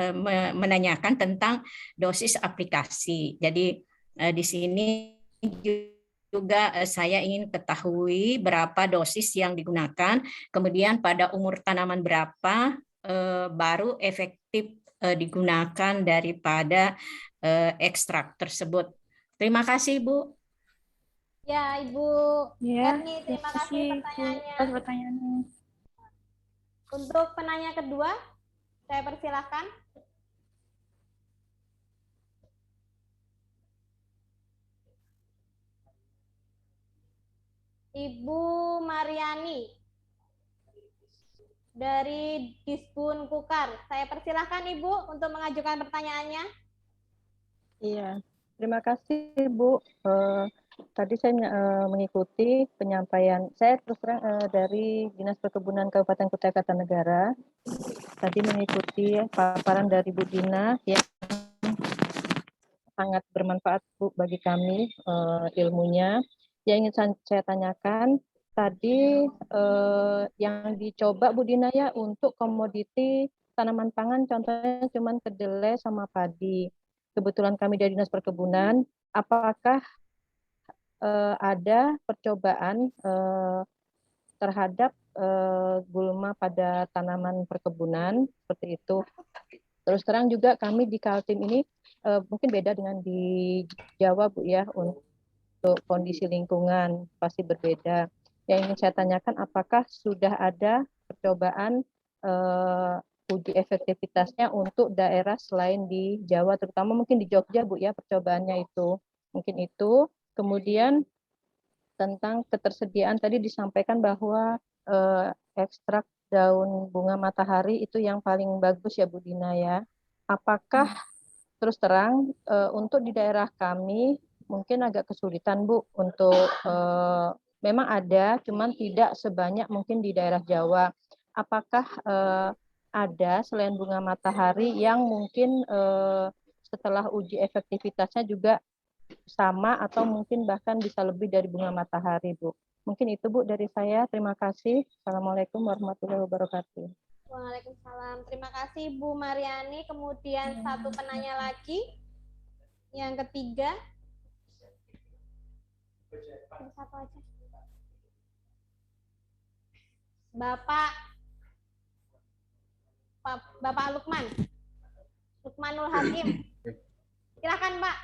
menanyakan tentang dosis aplikasi. Jadi di sini juga saya ingin ketahui berapa dosis yang digunakan, kemudian pada umur tanaman berapa baru efektif digunakan daripada ekstrak tersebut. Terima kasih, Bu. Ya, Ibu Ya, Erni, terima kasih pertanyaannya. atas pertanyaannya. Untuk penanya kedua, saya persilahkan. Ibu Mariani dari Disbun Kukar. Saya persilahkan Ibu untuk mengajukan pertanyaannya. Iya, terima kasih Bu. Tadi saya mengikuti penyampaian, saya terus terang dari Dinas Perkebunan Kabupaten Kutai Kartanegara. Tadi mengikuti paparan dari Bu Dina yang sangat bermanfaat Bu bagi kami ilmunya. Yang ingin saya tanyakan tadi yang dicoba Bu Dina ya untuk komoditi tanaman pangan, contohnya cuman kedelai sama padi. Kebetulan kami dari Dinas Perkebunan, apakah ada percobaan terhadap gulma pada tanaman perkebunan seperti itu. Terus terang juga kami di Kaltim ini mungkin beda dengan di Jawa Bu ya, untuk kondisi lingkungan pasti berbeda. Yang ingin saya tanyakan, apakah sudah ada percobaan uji efektivitasnya untuk daerah selain di Jawa, terutama mungkin di Jogja Bu ya, percobaannya itu. Mungkin itu. Kemudian tentang ketersediaan tadi disampaikan bahwa ekstrak daun bunga matahari itu yang paling bagus ya Bu Dina ya. Apakah terus terang untuk di daerah kami mungkin agak kesulitan Bu untuk memang ada, cuman tidak sebanyak mungkin di daerah Jawa. Apakah ada selain bunga matahari yang mungkin setelah uji efektivitasnya juga sama atau mungkin bahkan bisa lebih dari bunga matahari Bu? Mungkin itu Bu dari saya. Terima kasih. Assalamualaikum warahmatullahi wabarakatuh. Waalaikumsalam. Terima kasih Bu Mariani. Kemudian satu penanya lagi. Yang ketiga. Satu aja. Bapak Lukman. Lukmanul Hakim. Silakan Pak.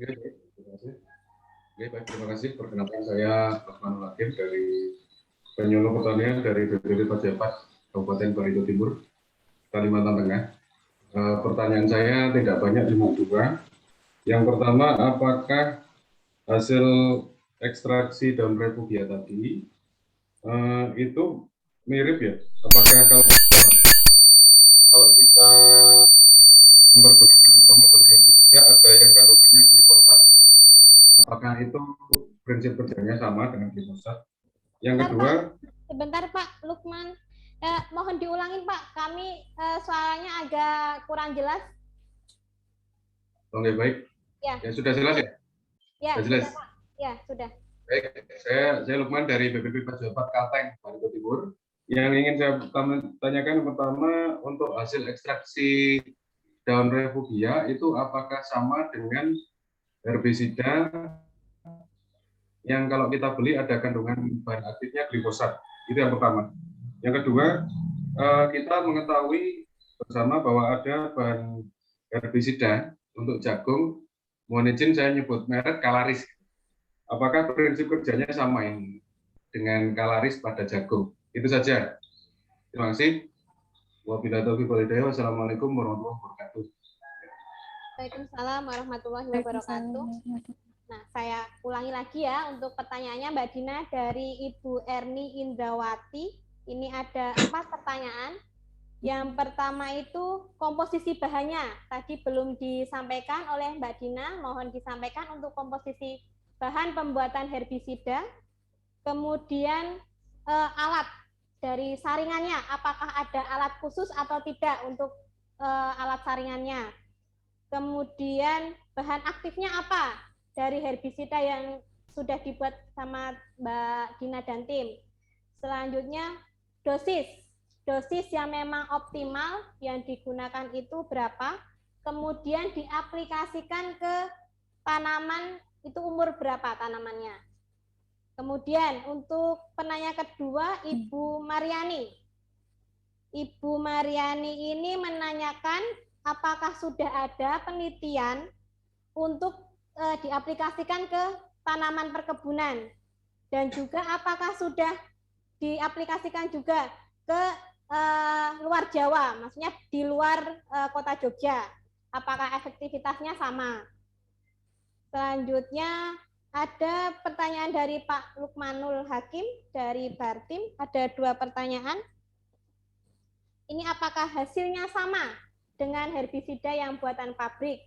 Oke, baik, terima kasih. Perkenalkan saya Lukmanul Hakim dari Penyuluh Pertanian dari BPD Pajepat, Kabupaten Barito Timur, Kalimantan Tengah. Pertanyaan saya tidak banyak, cuma dua. Yang pertama, apakah hasil ekstraksi daun repugia tadi itu mirip ya? Apakah kalau kita mempergunakan atau membeli herbisida ada yang kandungannya glifosat? Apakah itu prinsip kerjanya sama dengan glifosat? Yang kedua, sebentar Pak Lukman. Mohon diulangin Pak, kami suaranya agak kurang jelas. Oke, baik. Ya, Ya, sudah jelas ya? ya Sudah jelas. sudah Pak. Ya sudah. Baik, saya Lukman dari BPP Pajabat Kalteng, Barito Timur. Yang ingin saya tanyakan pertama, untuk hasil ekstraksi daun refugia itu apakah sama dengan herbisida yang kalau kita beli ada kandungan bahan aktifnya glifosat? Itu yang pertama. Yang kedua, kita mengetahui bersama bahwa ada bahan herbisida untuk jagung, mohon izin saya nyebut merek Kalaris. Apakah prinsip kerjanya sama ini dengan Kalaris pada jagung? Itu saja. Terima kasih. Wabillahi taufiq wal hidayah. Wassalamualaikum warahmatullahi wabarakatuh. Waalaikumsalam warahmatullahi wabarakatuh. Nah, saya ulangi lagi ya untuk pertanyaannya Mbak Dina dari Ibu Erni Indrawati. Ini ada 4 pertanyaan. Yang pertama itu komposisi bahannya. Tadi belum disampaikan oleh Mbak Dina, mohon disampaikan untuk komposisi bahan pembuatan herbisida. Kemudian alat dari saringannya, apakah ada alat khusus atau tidak untuk alat saringannya. Kemudian bahan aktifnya apa dari herbisida yang sudah dibuat sama Mbak Dina dan tim. Selanjutnya dosis yang memang optimal yang digunakan itu berapa, kemudian diaplikasikan ke tanaman itu umur berapa tanamannya. Kemudian untuk penanya kedua Ibu Mariani. Ibu Mariani ini menanyakan apakah sudah ada penelitian untuk diaplikasikan ke tanaman perkebunan dan juga apakah sudah diaplikasikan juga ke luar Jawa, maksudnya di luar kota Jogja. Apakah efektivitasnya sama? Selanjutnya ada pertanyaan dari Pak Lukmanul Hakim dari Bartim. Ada 2 pertanyaan. Ini apakah hasilnya sama dengan herbisida yang buatan pabrik?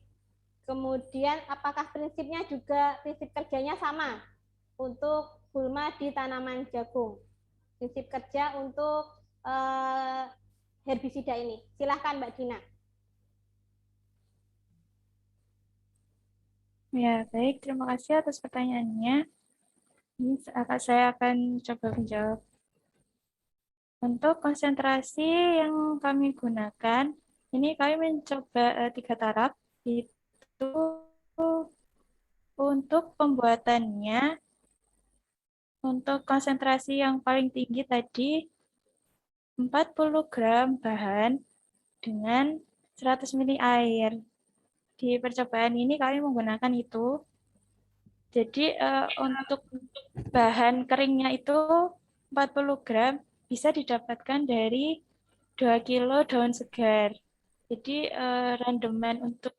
Kemudian apakah prinsipnya juga prinsip kerjanya sama untuk gulma di tanaman jagung? Prinsip kerja untuk herbisida ini. Silahkan Mbak Dina. Ya, baik. Terima kasih atas pertanyaannya. Ini saya akan coba menjawab. Untuk konsentrasi yang kami gunakan, ini kami mencoba 3 taraf. Itu untuk pembuatannya, untuk konsentrasi yang paling tinggi tadi 40 gram bahan dengan 100 ml air. Di percobaan ini kami menggunakan itu. Jadi untuk bahan keringnya itu 40 gram bisa didapatkan dari 2 kilo daun segar. Jadi randoman untuk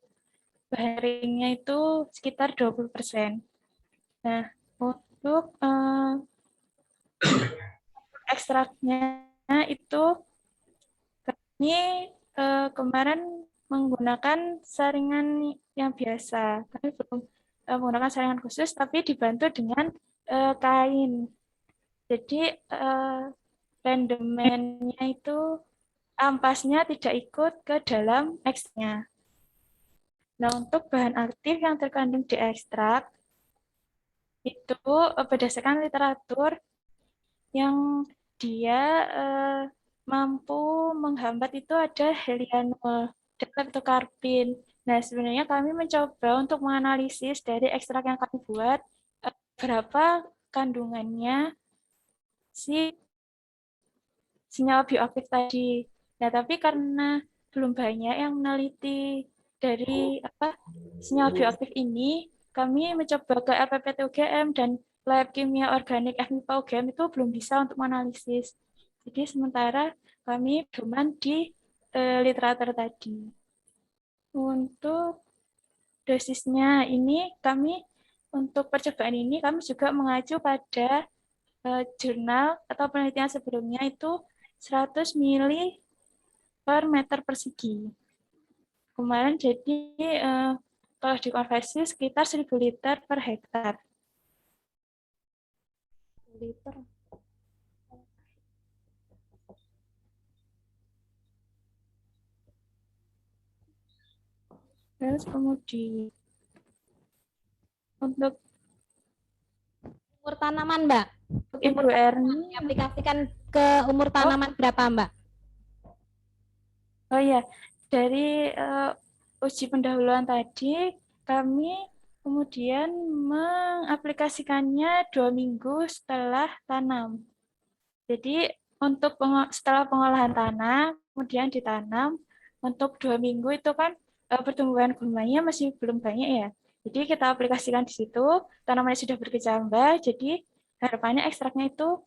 bahan keringnya itu sekitar 20%. Nah, untuk ekstraknya itu kami kemarin menggunakan saringan yang biasa. Kami belum menggunakan saringan khusus, tapi dibantu dengan kain. Jadi rendemennya itu ampasnya tidak ikut ke dalam ekstraknya. Nah, untuk bahan aktif yang terkandung di ekstrak, itu berdasarkan literatur yang dia mampu menghambat itu ada helianol dan leptokarpin. Nah, sebenarnya kami mencoba untuk menganalisis dari ekstrak yang kami buat berapa kandungannya si senyawa bioaktif tadi. Nah, tapi karena belum banyak yang meneliti dari senyawa bioaktif ini, kami mencoba ke LPPT UGM dan Lab Kimia Organik FMIPA UGM itu belum bisa untuk menganalisis. Jadi sementara kami cuman di literatur tadi. Untuk dosisnya ini kami untuk percobaan ini kami juga mengacu pada jurnal atau penelitian sebelumnya itu 100 ml per meter persegi. Kemarin jadi kalau dikonversi sekitar 1000 liter per hektar. Liter. Terus kemudian untuk Umur tanaman, Mbak. Ibu Erni, Diaplikasikan ke umur tanaman berapa, Mbak? oh ya, dari uji pendahuluan tadi, kami kemudian mengaplikasikannya 2 minggu setelah tanam. Jadi untuk setelah pengolahan tanah, kemudian ditanam, untuk 2 minggu itu kan pertumbuhan gulmanya masih belum banyak ya. Jadi kita aplikasikan di situ, tanamannya sudah berkecambah, jadi harapannya ekstraknya itu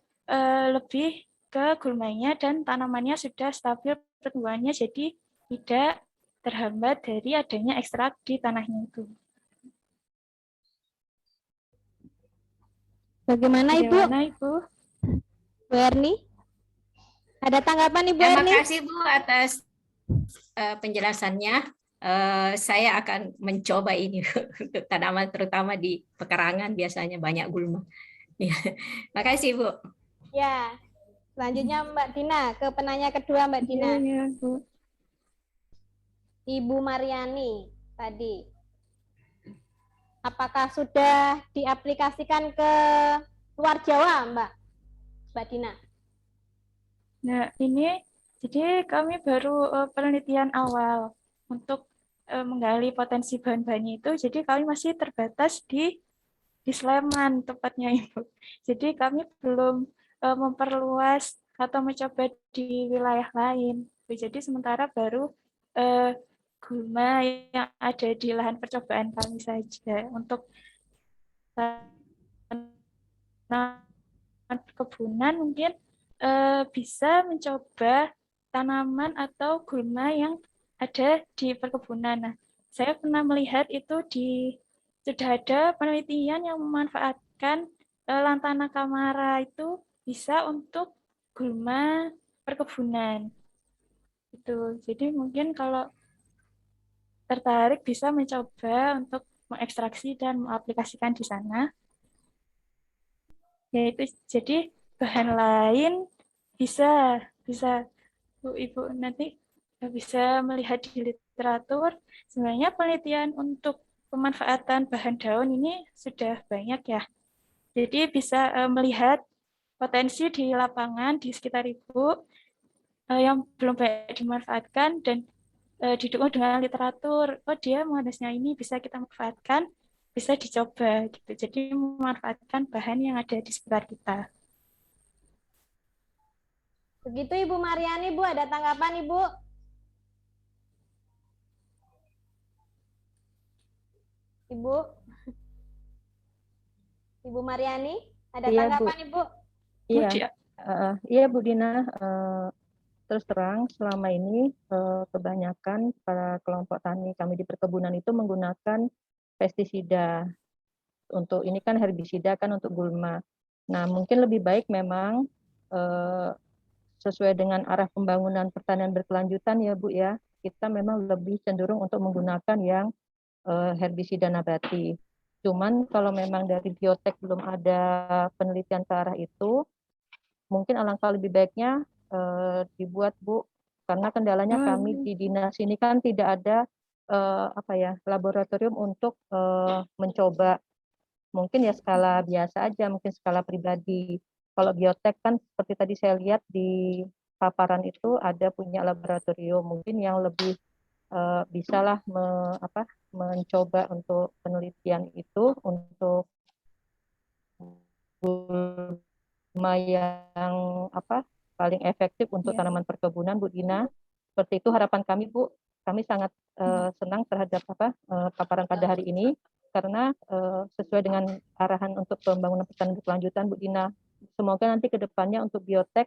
lebih ke gulmanya dan tanamannya sudah stabil pertumbuhannya, jadi tidak terhambat dari adanya ekstrak di tanahnya itu. Bagaimana, Ibu? Bagaimana, Ibu? Bu Erni? Ada tanggapan, Ibu Terima Erni? kasih Bu atas penjelasannya. Saya akan mencoba ini untuk tanaman terutama di pekarangan biasanya banyak gulma. Ya. Makasih Bu. Ya. Selanjutnya Mbak Dina, ke penanya kedua Mbak Dina. Iya, Bu. Ibu Mariani tadi. Apakah sudah diaplikasikan ke luar Jawa, Mbak Dina? Nah, ini jadi kami baru penelitian awal untuk menggali potensi bahan-bahannya itu. Jadi kami masih terbatas di Sleman tepatnya, Ibu. Jadi kami belum memperluas atau mencoba di wilayah lain. Jadi sementara baru eh, gulma yang ada di lahan percobaan kami saja untuk tanaman perkebunan mungkin bisa mencoba tanaman atau gulma yang ada di perkebunan. Nah, saya pernah melihat itu sudah ada penelitian yang memanfaatkan lantana kamara itu bisa untuk gulma perkebunan. Itu. Jadi mungkin kalau tertarik bisa mencoba untuk mengekstraksi dan mengaplikasikan di sana. Yaitu jadi bahan lain bisa bisa Bu Ibu nanti bisa melihat di literatur sebenarnya penelitian untuk pemanfaatan bahan daun ini sudah banyak ya. Jadi bisa melihat potensi di lapangan di sekitar Ibu yang belum banyak dimanfaatkan dan didukung dengan literatur. Oh, dia modusnya ini bisa kita manfaatkan, bisa dicoba gitu. Jadi memanfaatkan bahan yang ada di sekitar kita. Begitu Ibu Mariani, Bu, ada tanggapan Ibu? Ibu? Ibu Mariani, ada Iya, Bu. tanggapan Ibu? Iya, Bu, iya Bu Dina. Terus terang selama ini kebanyakan para kelompok tani kami di perkebunan itu menggunakan pestisida. Untuk ini kan herbisida kan untuk gulma. Nah, mungkin lebih baik memang sesuai dengan arah pembangunan pertanian berkelanjutan ya Bu ya. Kita memang lebih cenderung untuk menggunakan yang herbisida nabati. Cuman kalau memang dari biotek belum ada penelitian ke arah itu, mungkin alangkah lebih baiknya dibuat Bu, karena kendalanya kami di dinas ini kan tidak ada laboratorium untuk mencoba. Mungkin ya skala biasa aja, mungkin skala pribadi. Kalau biotek kan seperti tadi saya lihat di paparan itu ada punya laboratorium, mungkin yang lebih bisalah mencoba untuk penelitian itu untuk gulma yang paling efektif untuk tanaman perkebunan, Bu Dina. Seperti itu harapan kami, Bu. Kami sangat senang terhadap paparan pada hari ini karena sesuai dengan arahan untuk pembangunan pertanian berkelanjutan, Bu Dina. Semoga nanti ke depannya untuk biotek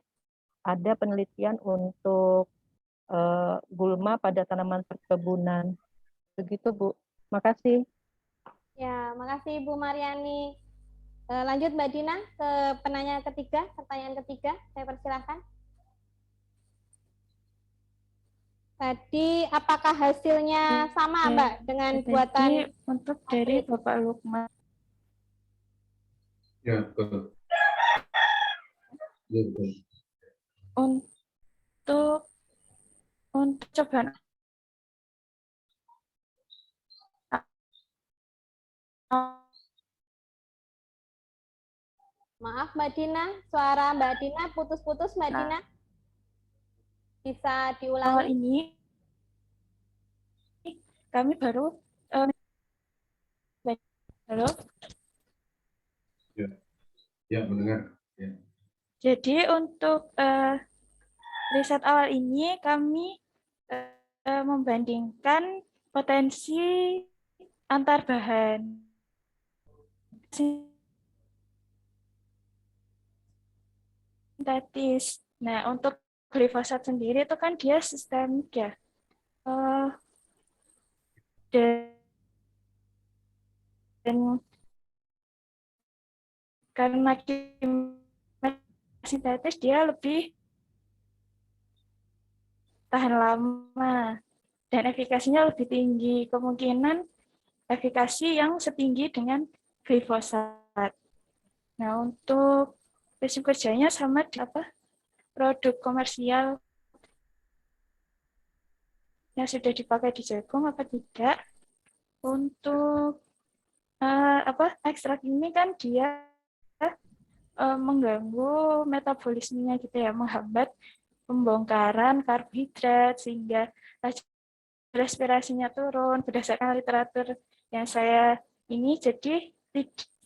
ada penelitian untuk gulma pada tanaman perkebunan. Begitu, Bu. Makasih. Ya, makasih Ibu Mariani. Lanjut Mbak Dina ke pertanyaan ketiga, saya persilahkan. Tadi apakah hasilnya sama Mbak dengan buatan untuk dari Bapak Lukman? Ya, betul. Ya, betul. Untuk cobaan Maaf Mbak Dina, suara Mbak Dina putus-putus Mbak Dina. Bisa awal diulangi? ini kami baru halo. Ya, mendengar. Ya. Jadi untuk riset awal ini kami membandingkan potensi antar bahan sintetis. Nah, untuk glifosat sendiri itu kan dia sistemik ya. Dan karena kimia sintetis dia lebih tahan lama dan efikasinya lebih tinggi. Kemungkinan efikasi yang setinggi dengan glifosat. Nah, untuk prinsip kerjanya sama di produk komersial yang sudah dipakai di jagung apa tidak. Untuk ekstrak ini kan dia mengganggu metabolismenya gitu ya, menghambat pembongkaran karbohidrat sehingga respirasinya turun berdasarkan literatur yang saya ini, jadi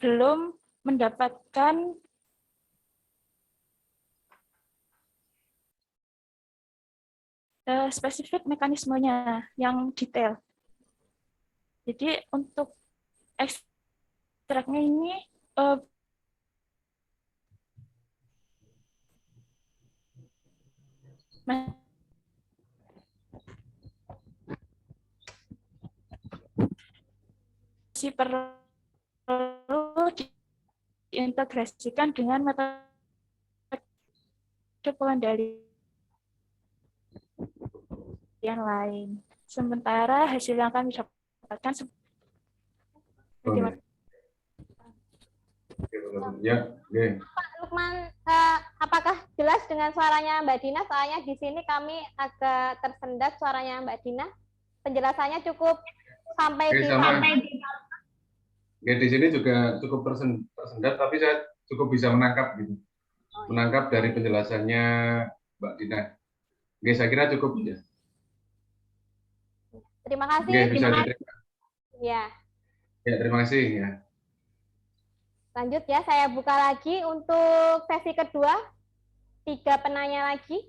belum mendapatkan spesifik mekanismenya yang detail. Jadi untuk ekstraknya ini masih perlu diintegrasikan dengan metode pengendalian yang lain. Sementara hasil yang kami dapatkan Ya, oke. Pak Lukman, apakah jelas dengan suaranya Mbak Dina? Soalnya di sini kami agak tersendat suaranya Mbak Dina. Penjelasannya cukup sampai Oke, di sama. Oke, di sini juga cukup tersendat, tapi saya cukup bisa menangkap gitu. Menangkap dari penjelasannya Mbak Dina. Oke, saya kira cukup ya. Terima kasih. Oke, bisa diterima. Ya. Ya, terima kasih ya. Lanjut ya, saya buka lagi untuk sesi kedua. 3 penanya lagi.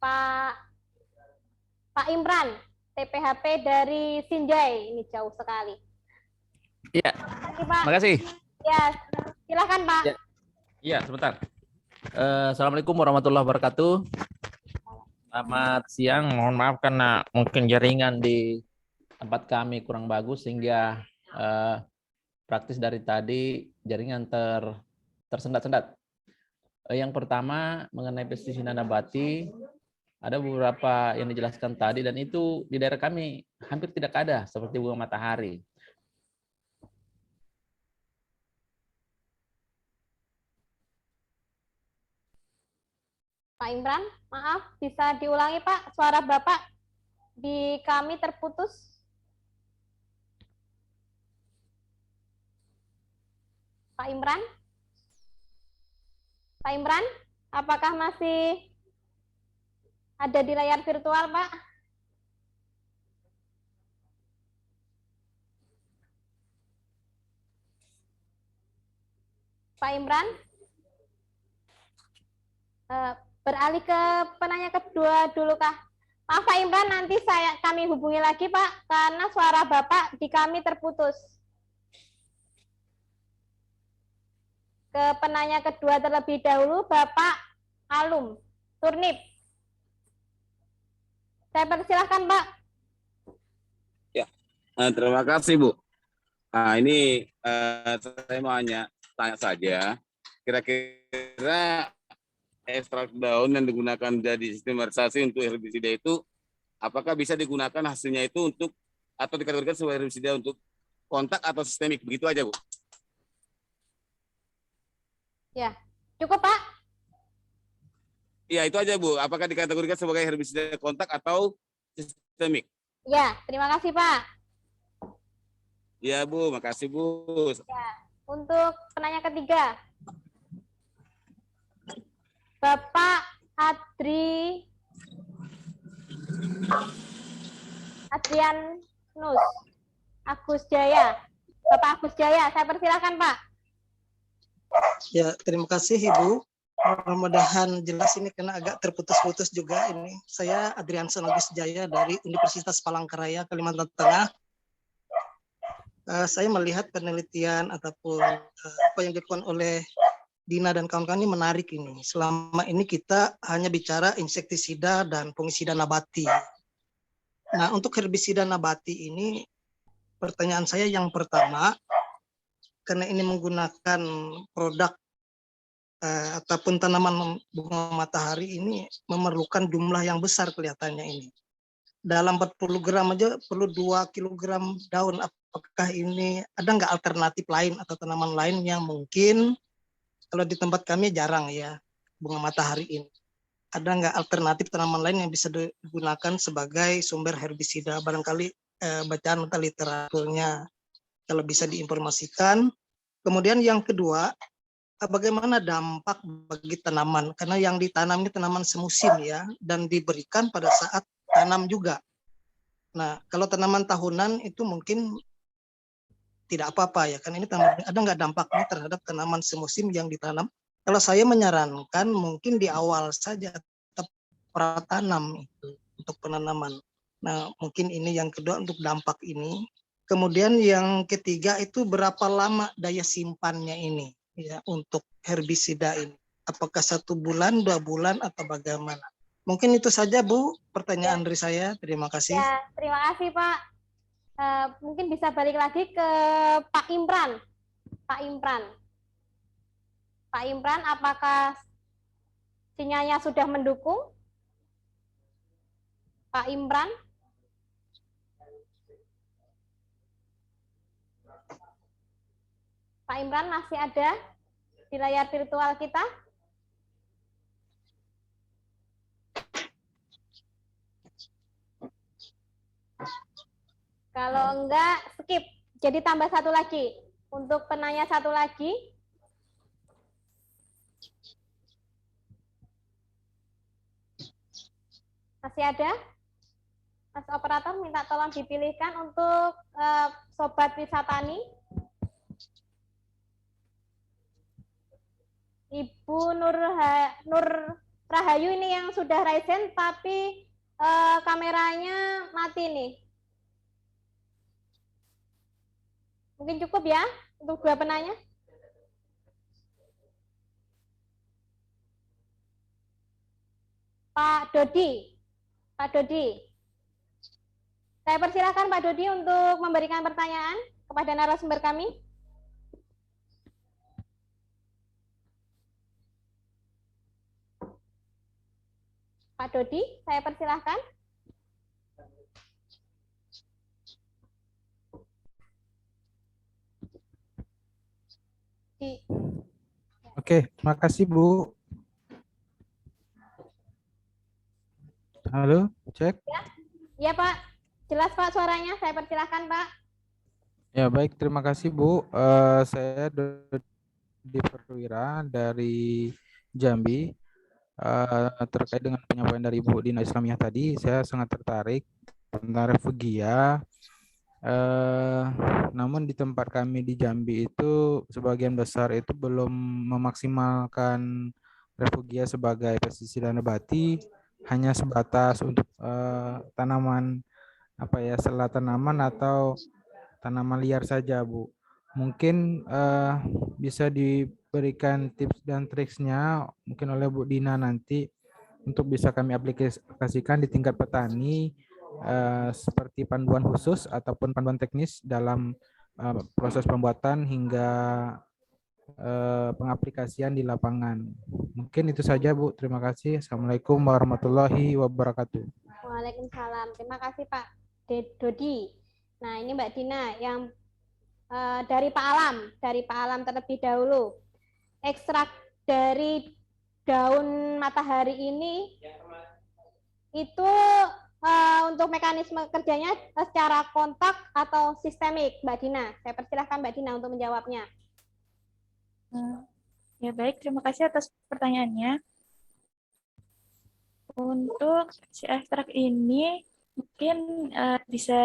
Pak Imran, TPHP dari Sinjai, ini jauh sekali. Iya. Terima kasih, Pak. Ya, silakan Pak. Iya, sebentar. Assalamualaikum warahmatullahi wabarakatuh. Selamat siang. Mohon maaf karena mungkin jaringan di tempat kami kurang bagus sehingga praktis dari tadi jaringan tersendat-sendat. Yang pertama mengenai pestisida nabati, ada beberapa yang dijelaskan tadi dan itu di daerah kami hampir tidak ada seperti bunga matahari. Pak Imran, maaf, bisa diulangi Pak, suara Bapak di kami terputus. Pak Imran? Pak Imran, apakah masih ada di layar virtual, Pak? Pak Imran? Beralih ke penanya kedua dulu kah? Maaf Pak Imran, nanti kami hubungi lagi Pak, karena suara Bapak di kami terputus. Ke penanya kedua terlebih dahulu, Bapak Alum, Turnip. Saya persilahkan Pak. Ya, terima kasih Bu. Nah ini saya mau tanya saja, kira-kira ekstrak daun yang digunakan jadi sistematisasi untuk herbisida itu, apakah bisa digunakan hasilnya itu untuk atau dikategorikan sebagai herbisida untuk kontak atau sistemik? Begitu aja Bu. Ya, cukup Pak. Ya itu aja Bu. Apakah dikategorikan sebagai herbisida kontak atau sistemik? Ya, terima kasih Pak. Ya Bu, makasih Bu. Untuk penanya ketiga, Bapak Adrianus Agus Jaya. Bapak Agus Jaya, saya persilakan Pak. Ya, terima kasih Ibu. Mudah-mudahan jelas ini karena agak terputus-putus juga ini. Saya Adrianus Agus Jaya dari Universitas Palangkaraya, Kalimantan Tengah. Saya melihat penelitian ataupun apa yang dilakukan oleh Dina dan kawan-kawan ini menarik ini. Selama ini kita hanya bicara insektisida dan fungisida nabati. Nah, untuk herbisida nabati ini, pertanyaan saya yang pertama, karena ini menggunakan produk ataupun tanaman bunga matahari ini memerlukan jumlah yang besar kelihatannya ini. Dalam 40 gram aja perlu 2 kilogram daun. Apakah ini ada nggak alternatif lain atau tanaman lain yang mungkin kalau di tempat kami jarang ya bunga matahari ini. Ada nggak alternatif tanaman lain yang bisa digunakan sebagai sumber herbisida? Barangkali bacaan atau literaturnya kalau bisa diinformasikan. Kemudian yang kedua, bagaimana dampak bagi tanaman? Karena yang ditanam ini tanaman semusim ya, dan diberikan pada saat tanam juga. Nah, kalau tanaman tahunan itu mungkin tidak apa-apa ya, kan ini ada nggak dampaknya terhadap tanaman semusim yang ditanam? Kalau saya menyarankan mungkin di awal saja tetap pratanam itu untuk penanaman. Nah, mungkin ini yang kedua untuk dampak ini. Kemudian yang ketiga itu berapa lama daya simpannya ini ya untuk herbisida ini? Apakah 1 bulan, 2 bulan atau bagaimana? Mungkin itu saja Bu pertanyaan dari saya. Terima kasih. Ya, terima kasih Pak. Mungkin bisa balik lagi ke Pak Imran. Pak Imran. Pak Imran, apakah sinyalnya sudah mendukung? Pak Imran? Pak Imran masih ada di layar virtual kita? Kalau enggak, skip. Jadi tambah 1 lagi. Untuk penanya 1 lagi. Masih ada? Mas operator minta tolong dipilihkan untuk Sobat Wisatani. Ibu Nur Rahayu ini yang sudah raisen, tapi kameranya mati nih. Mungkin cukup ya untuk 2 penanya. Pak Dodi. Pak Dodi. Saya persilakan Pak Dodi untuk memberikan pertanyaan kepada narasumber kami. Pak Dodi, saya persilahkan. Oke, makasih Bu. Halo, cek. Ya Pak, jelas Pak suaranya, saya persilahkan Pak. Ya baik, terima kasih Bu. Saya Dodi Perwira dari Jambi. Terkait dengan penyampaian dari Bu Dina Islamiyah tadi, saya sangat tertarik tentang refugia. Namun di tempat kami di Jambi itu sebagian besar itu belum memaksimalkan refugia sebagai pestisida nabati, hanya sebatas untuk tanaman sela tanaman atau tanaman liar saja Bu. Mungkin bisa diberikan tips dan triksnya mungkin oleh Bu Dina nanti untuk bisa kami aplikasikan di tingkat petani, seperti panduan khusus ataupun panduan teknis dalam proses pembuatan hingga pengaplikasian di lapangan. Mungkin itu saja Bu, terima kasih. Assalamualaikum warahmatullahi wabarakatuh. Waalaikumsalam, terima kasih Pak Dodi. Nah ini Mbak Dina yang dari Pak Alam terlebih dahulu. Ekstrak dari daun matahari ini itu untuk mekanisme kerjanya secara kontak atau sistemik, Mbak Dina? Saya persilahkan Mbak Dina untuk menjawabnya. Ya baik, terima kasih atas pertanyaannya. Untuk si ekstrak ini mungkin bisa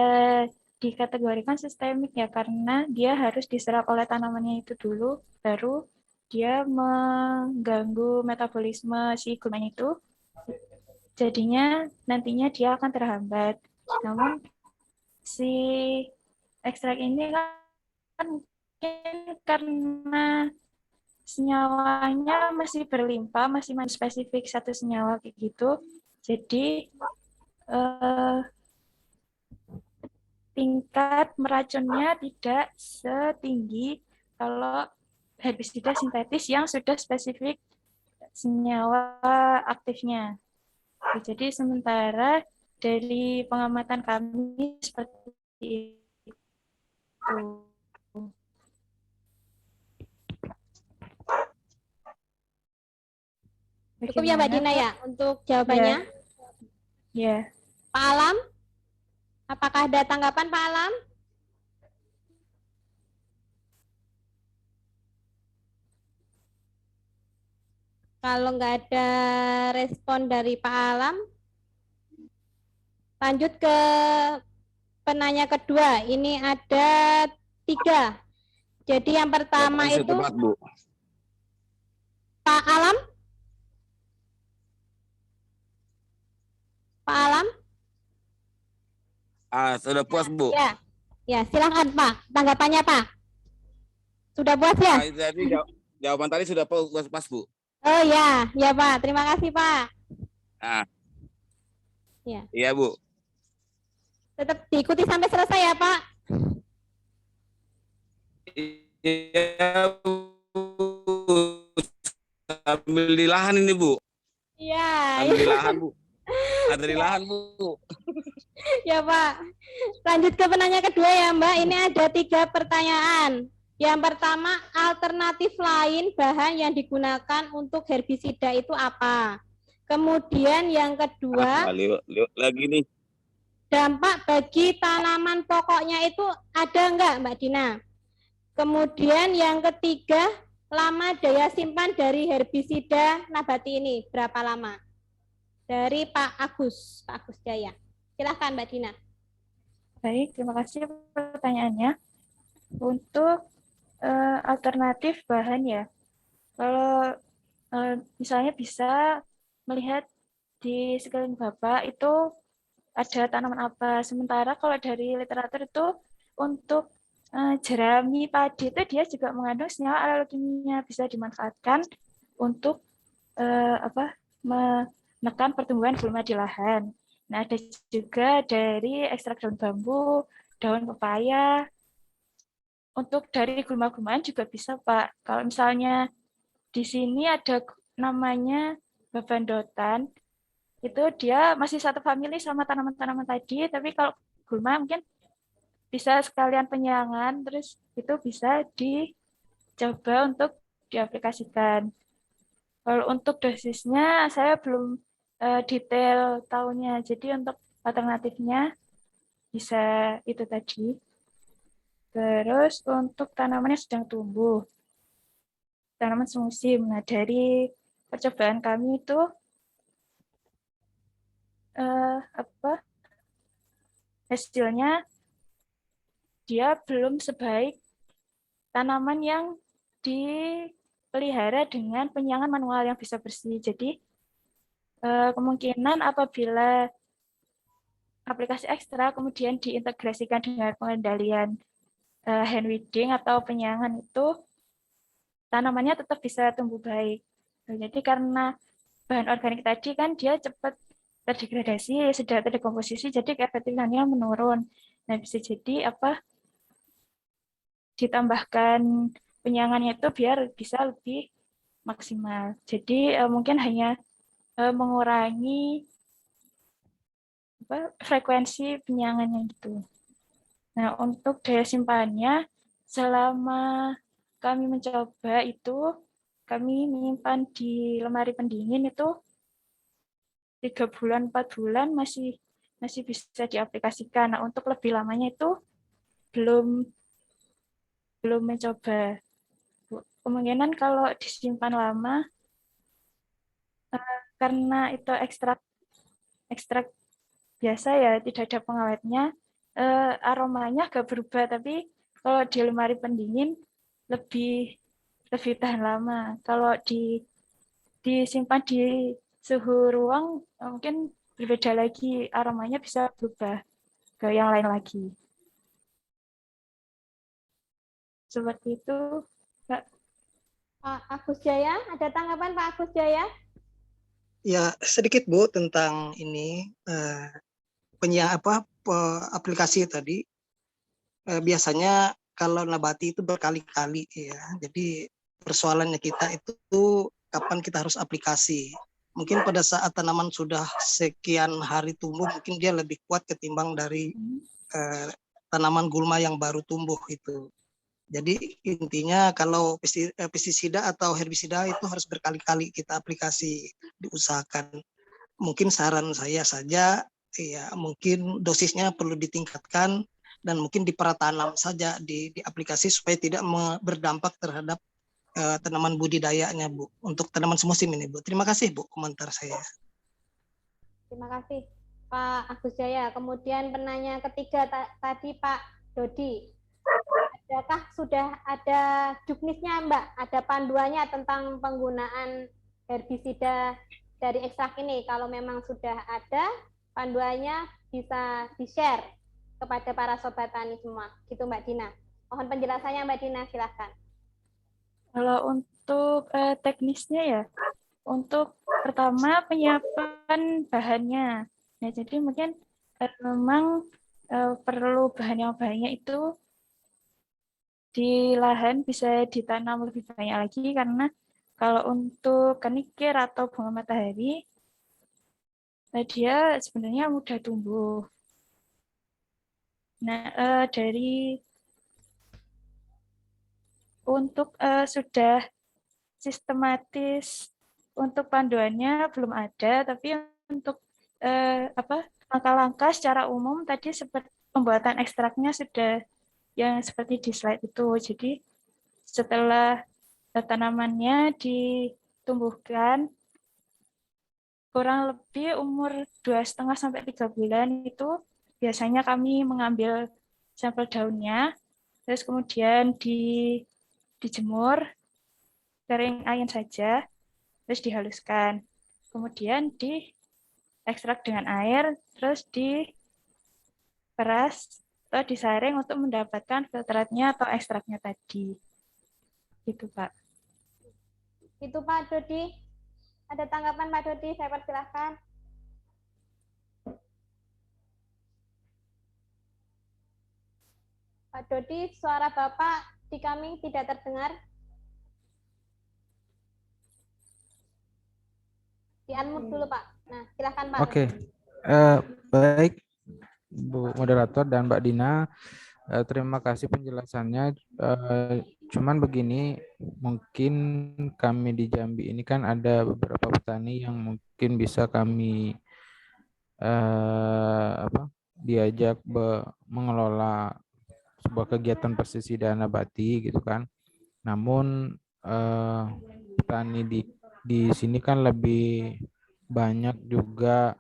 dikategorikan sistemik ya, karena dia harus diserap oleh tanamannya itu dulu, baru dia mengganggu metabolisme si gulma itu. Jadinya nantinya dia akan terhambat. Namun si ekstrak ini kan mungkin karena senyawanya masih berlimpah, masih spesifik satu senyawa kayak gitu. Jadi tingkat meracunnya tidak setinggi kalau herbisida sintetis yang sudah spesifik senyawa aktifnya. Jadi sementara dari pengamatan kami seperti itu. Cukup ya Mbak Dina ya untuk jawabannya? Ya. Pak Alam, apakah ada tanggapan Pak Alam? Kalau nggak ada respon dari Pak Alam, lanjut ke penanya kedua. Ini ada 3. Jadi yang pertama Jawabannya itu tepat, Bu. Pak Alam. Pak Alam? Sudah puas, Bu. Ya, ya silakan Pak. Tanggapannya Pak. Sudah puas ya? Jadi jawaban tadi sudah pas, Bu. Oh ya, ya Pak. Terima kasih Pak. Nah. Ya. Iya, Bu. Tetap diikuti sampai selesai ya Pak. Iya, Bu. Ambil di lahan ini, Bu. Iya. Ambil di lahan, Bu. Ada di lahan, Bu. Ya Pak. Lanjut ke penanya kedua ya Mbak. Ini ada 3 pertanyaan. Yang pertama, alternatif lain bahan yang digunakan untuk herbisida itu apa? Kemudian yang kedua, lagi nih. dampak bagi tanaman pokoknya itu ada enggak Mbak Dina? Kemudian yang ketiga, lama daya simpan dari herbisida nabati ini berapa lama? Dari Pak Agus Jaya. Silahkan Mbak Dina. Baik, terima kasih pertanyaannya. Untuk alternatif bahan ya, kalau misalnya bisa melihat di sekeliling Bapak itu ada tanaman apa. Sementara kalau dari literatur itu untuk jerami padi itu dia juga mengandung senyawa alloy-kimia, bisa dimanfaatkan untuk menekan pertumbuhan gulma di lahan. Nah, ada juga dari ekstrak daun bambu, daun pepaya. Untuk dari gulma-gulmaan juga bisa, Pak. Kalau misalnya di sini ada namanya babandotan, itu dia masih satu famili sama tanaman-tanaman tadi, tapi kalau gulma mungkin bisa sekalian penyiangan, terus itu bisa dicoba untuk diaplikasikan. Kalau untuk dosisnya saya belum detail tahunya, jadi untuk alternatifnya bisa itu tadi. Terus untuk tanaman yang sedang tumbuh, tanaman semusim. Nah, dari percobaan kami itu hasilnya dia belum sebaik tanaman yang dipelihara dengan penyiangan manual yang bisa bersih. Jadi kemungkinan apabila aplikasi ekstra kemudian diintegrasikan dengan pengendalian hand weeding atau penyiangan itu tanamannya tetap bisa tumbuh baik. Jadi karena bahan organik tadi kan dia cepat terdegradasi, sudah terdekomposisi, jadi keefektifannya menurun. Nah, bisa jadi ditambahkan penyiangannya itu biar bisa lebih maksimal. Jadi mungkin hanya mengurangi frekuensi penyiangannya gitu. Nah, untuk daya simpannya, selama kami mencoba itu, kami menyimpan di lemari pendingin itu 3 bulan, 4 bulan masih masih bisa diaplikasikan. Nah, untuk lebih lamanya itu belum mencoba. Kemungkinan kalau disimpan lama karena itu ekstrak biasa ya, tidak ada pengawetnya, aromanya agak berubah, tapi kalau di lemari pendingin lebih tahan lama. Kalau disimpan di suhu ruang mungkin berbeda lagi, aromanya bisa berubah ke yang lain lagi. Seperti itu, Kak. Pak Agus Jaya, ada tanggapan Pak Agus Jaya? Ya, sedikit Bu tentang ini aplikasi tadi. Biasanya kalau nabati itu berkali-kali ya. Jadi persoalannya kita itu kapan kita harus aplikasi. Mungkin pada saat tanaman sudah sekian hari tumbuh, mungkin dia lebih kuat ketimbang dari tanaman gulma yang baru tumbuh itu. Jadi intinya kalau pestisida atau herbisida itu harus berkali-kali kita aplikasi, diusahakan. Mungkin saran saya saja, ya mungkin dosisnya perlu ditingkatkan dan mungkin diperatanam saja di aplikasi supaya tidak berdampak terhadap tanaman budidayanya, Bu. Untuk tanaman semusim ini, Bu. Terima kasih, Bu, komentar saya. Terima kasih Pak Agus Jaya. Kemudian penanya ketiga tadi Pak Dodi. Adakah sudah ada juknisnya Mbak? Ada panduannya tentang penggunaan herbisida dari ekstrak ini? Kalau memang sudah ada panduannya, bisa di-share kepada para sobat tani semua. Gitu Mbak Dina. Mohon penjelasannya Mbak Dina, silahkan. Kalau untuk teknisnya ya, untuk pertama penyiapan bahannya. Nah, jadi mungkin memang perlu bahan yang banyak itu di lahan bisa ditanam lebih banyak lagi, karena kalau untuk kenikir atau bunga matahari, dia sebenarnya mudah tumbuh. Nah, untuk sudah sistematis untuk panduannya belum ada, tapi untuk langkah-langkah secara umum tadi seperti pembuatan ekstraknya sudah yang seperti di slide itu. Jadi setelah tanamannya ditumbuhkan kurang lebih umur 2,5 sampai 3 bulan itu biasanya kami mengambil sampel daunnya, terus kemudian dijemur kering angin saja, terus dihaluskan, kemudian diekstrak dengan air, terus diperas atau disaring untuk mendapatkan filtratnya atau ekstraknya tadi. Gitu, Pak. Itu Pak Dodi. Ada tanggapan Pak Dodi? Saya persilahkan. Pak Dodi, suara Bapak di kami tidak terdengar. Di-unmute dulu, Pak. Nah, silahkan Pak. Oke, baik Bu Moderator dan Mbak Dina, terima kasih penjelasannya. Cuman begini, mungkin kami di Jambi ini kan ada beberapa petani yang mungkin bisa kami diajak mengelola sebuah kegiatan pestisida nabati gitu kan. Namun petani di sini kan lebih banyak juga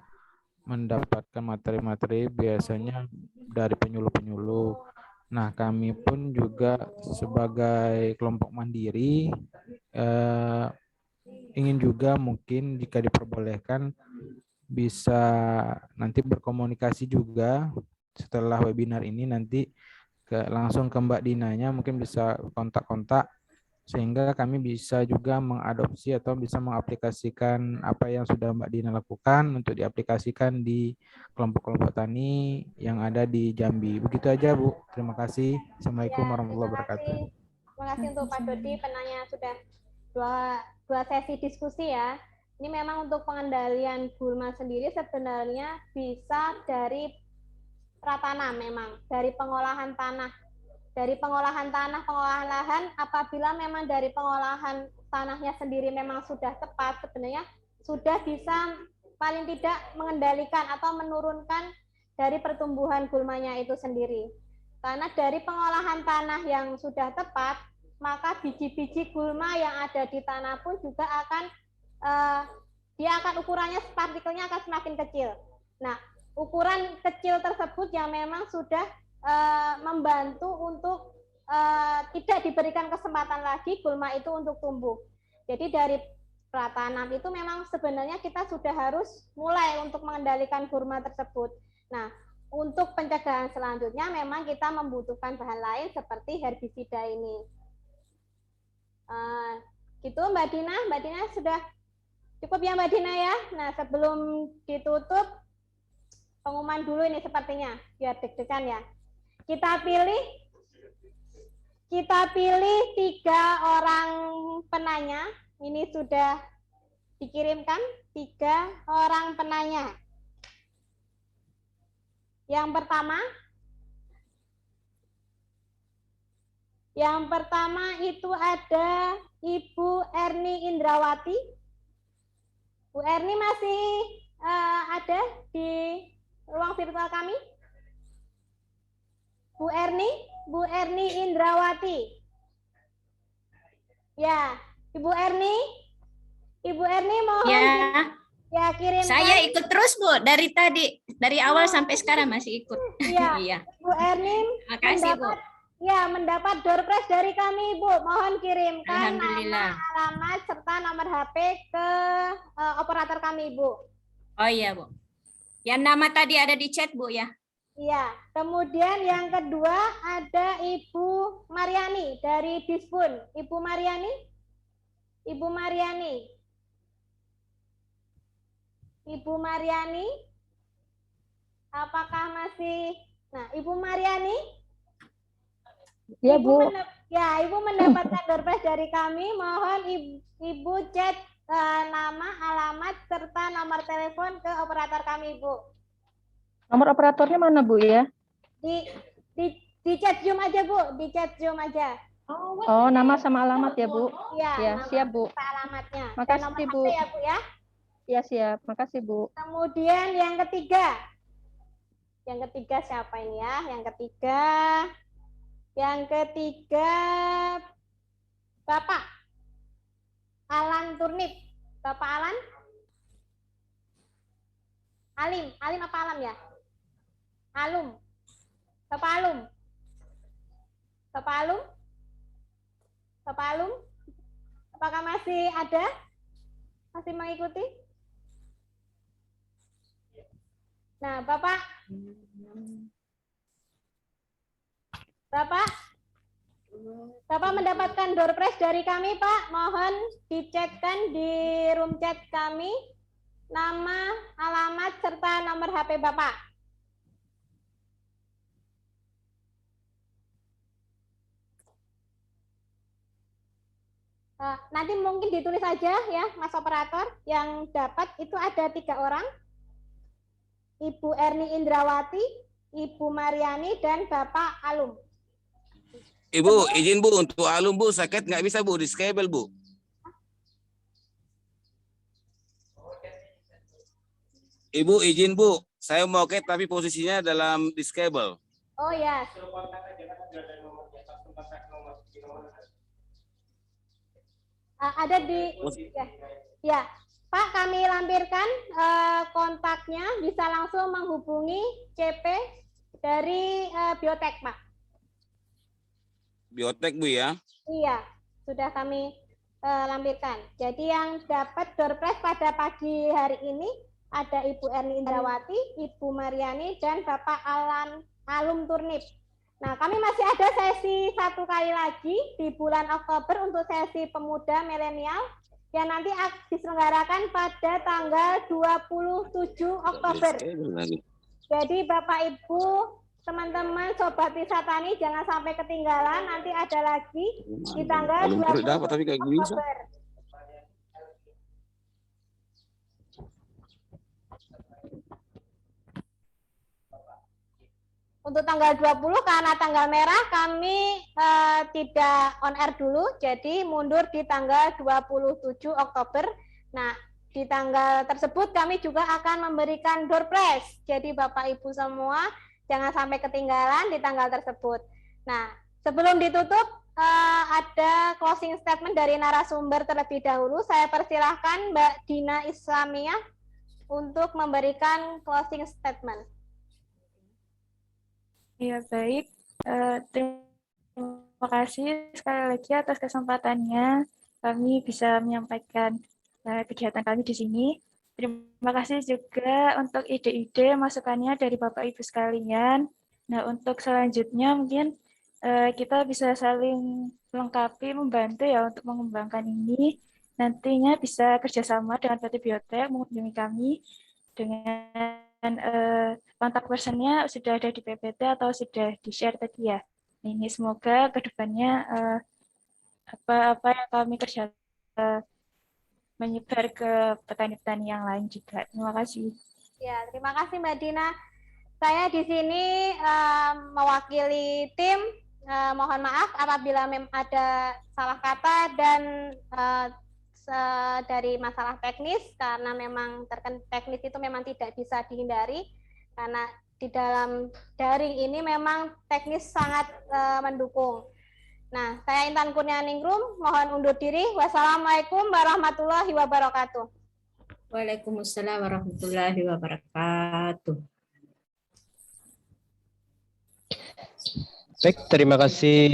mendapatkan materi-materi biasanya dari penyuluh-penyuluh. Nah, kami pun juga sebagai kelompok mandiri ingin juga mungkin jika diperbolehkan bisa nanti berkomunikasi juga setelah webinar ini, nanti langsung ke Mbak Dinanya, mungkin bisa kontak-kontak sehingga kami bisa juga mengadopsi atau bisa mengaplikasikan apa yang sudah Mbak Dina lakukan untuk diaplikasikan di kelompok-kelompok tani yang ada di Jambi. Begitu aja, Bu. Terima kasih. Assalamualaikum warahmatullahi wabarakatuh. Terima kasih untuk Pak Dodi, penanya sudah dua sesi diskusi ya. Ini memang untuk pengendalian gulma sendiri sebenarnya bisa dari pratanam, memang dari pengolahan tanah. Dari pengolahan tanah, pengolahan lahan, apabila memang dari pengolahan tanahnya sendiri memang sudah tepat, sebenarnya sudah bisa paling tidak mengendalikan atau menurunkan dari pertumbuhan gulmanya itu sendiri. Karena dari pengolahan tanah yang sudah tepat, maka biji-biji gulma yang ada di tanah pun juga akan dia akan ukurannya, partikelnya akan semakin kecil. Nah, ukuran kecil tersebut yang memang sudah membantu untuk tidak diberikan kesempatan lagi gulma itu untuk tumbuh. Jadi dari pratanam itu memang sebenarnya kita sudah harus mulai untuk mengendalikan gulma tersebut. Nah, untuk pencegahan selanjutnya memang kita membutuhkan bahan lain seperti herbisida ini. Gitu Mbak Dina. Mbak Dina sudah cukup ya Mbak Dina ya. Nah, sebelum ditutup pengumuman dulu ini sepertinya biar deg-degan ya. Kita pilih 3 orang penanya. Ini sudah dikirimkan 3 orang penanya. Yang pertama itu ada Ibu Erni Indrawati. Bu Erni masih ada di ruang virtual kami? Bu Erni Indrawati. Ya, Ibu Erni mohon ya kirimkan. Saya ikut terus Bu dari tadi, dari awal sampai sekarang masih ikut. Iya. Iya. Bu Erni Makasih Bu. mendapat door prize dari kami Bu. Mohon kirimkan Alhamdulillah. nama, alamat serta nomor HP ke operator kami Bu. Oh iya Bu. Yang nama tadi ada di chat Bu ya. Iya. Kemudian yang kedua ada Ibu Mariani dari Dispun. Ibu Mariani, apakah masih? Nah, Ibu Mariani, Ya Bu. Ibu mendapatkan door prize dari kami. Mohon Ibu chat nama, alamat serta nomor telepon ke operator kami, Bu. Nomor operatornya mana Bu ya? Di chat Zoom aja Bu, di chat Zoom aja. Oh, nama sama alamat ya Bu. Iya, Ya, nama siap Bu. serta alamatnya. Dan Makasih nomor Bu. HP ya Bu ya. Ya siap, makasih Bu. Kemudian yang ketiga siapa ini ya? Yang ketiga Bapak Alan Turnip. Bapak Alan? Alim apa Alam ya? Alum. Bapak Alum? Apakah masih ada? Masih mengikuti? Nah, Bapak mendapatkan door prize dari kami, Pak. Mohon dicatkan di room chat kami nama, alamat, serta nomor HP Bapak. Nanti mungkin ditulis saja ya, Mas Operator. Yang dapat itu ada 3 orang. Ibu Erni Indrawati, Ibu Mariani, dan Bapak Alum. Ibu, izin Bu, untuk Alum Bu, sakit nggak bisa Bu, disable Bu. Ibu, izin Bu, saya mau cat tapi posisinya dalam disable. Oh ya. Ada di ya. Pak, kami lampirkan kontaknya, bisa langsung menghubungi CP dari Biotek, Pak. Biotek Bu ya? Iya, sudah kami lampirkan. Jadi yang dapat door prize pada pagi hari ini ada Ibu Erni Indrawati, Ibu Mariani, dan Bapak Alum Turnip. Nah, kami masih ada sesi 1 kali lagi di bulan Oktober untuk sesi pemuda milenial yang nanti diselenggarakan pada tanggal 27 Oktober. Jadi Bapak Ibu, teman-teman Sobat Wisatani jangan sampai ketinggalan, nanti ada lagi di tanggal 27 Oktober. Untuk tanggal 20 karena tanggal merah kami tidak on air dulu, jadi mundur di tanggal 27 Oktober. Nah, di tanggal tersebut kami juga akan memberikan door prize. Jadi Bapak Ibu semua jangan sampai ketinggalan di tanggal tersebut. Nah, sebelum ditutup ada closing statement dari narasumber terlebih dahulu. Saya persilahkan Mbak Dina Islamiyah untuk memberikan closing statement. Ya, baik. Terima kasih sekali lagi atas kesempatannya kami bisa menyampaikan kegiatan kami di sini. Terima kasih juga untuk ide-ide masukannya dari Bapak Ibu sekalian. Nah, untuk selanjutnya mungkin kita bisa saling melengkapi, membantu ya untuk mengembangkan ini. Nantinya bisa kerjasama dengan PT Biotek mengunjungi kami dengan kontak personnya sudah ada di PPT atau sudah di-share tadi ya. Ini semoga kedepannya apa yang kami kerjakan menyebar ke petani-petani yang lain juga. Terima kasih. Ya, terima kasih Mbak Dina. Saya di sini mewakili tim. Mohon maaf apabila ada salah kata dan dari masalah teknis, karena memang teknis itu memang tidak bisa dihindari, karena di dalam daring ini memang teknis sangat mendukung. Nah, saya Intan Kurnianingrum, mohon undur diri. Wassalamualaikum warahmatullahi wabarakatuh. Waalaikumsalam warahmatullahi wabarakatuh. Baik, terima kasih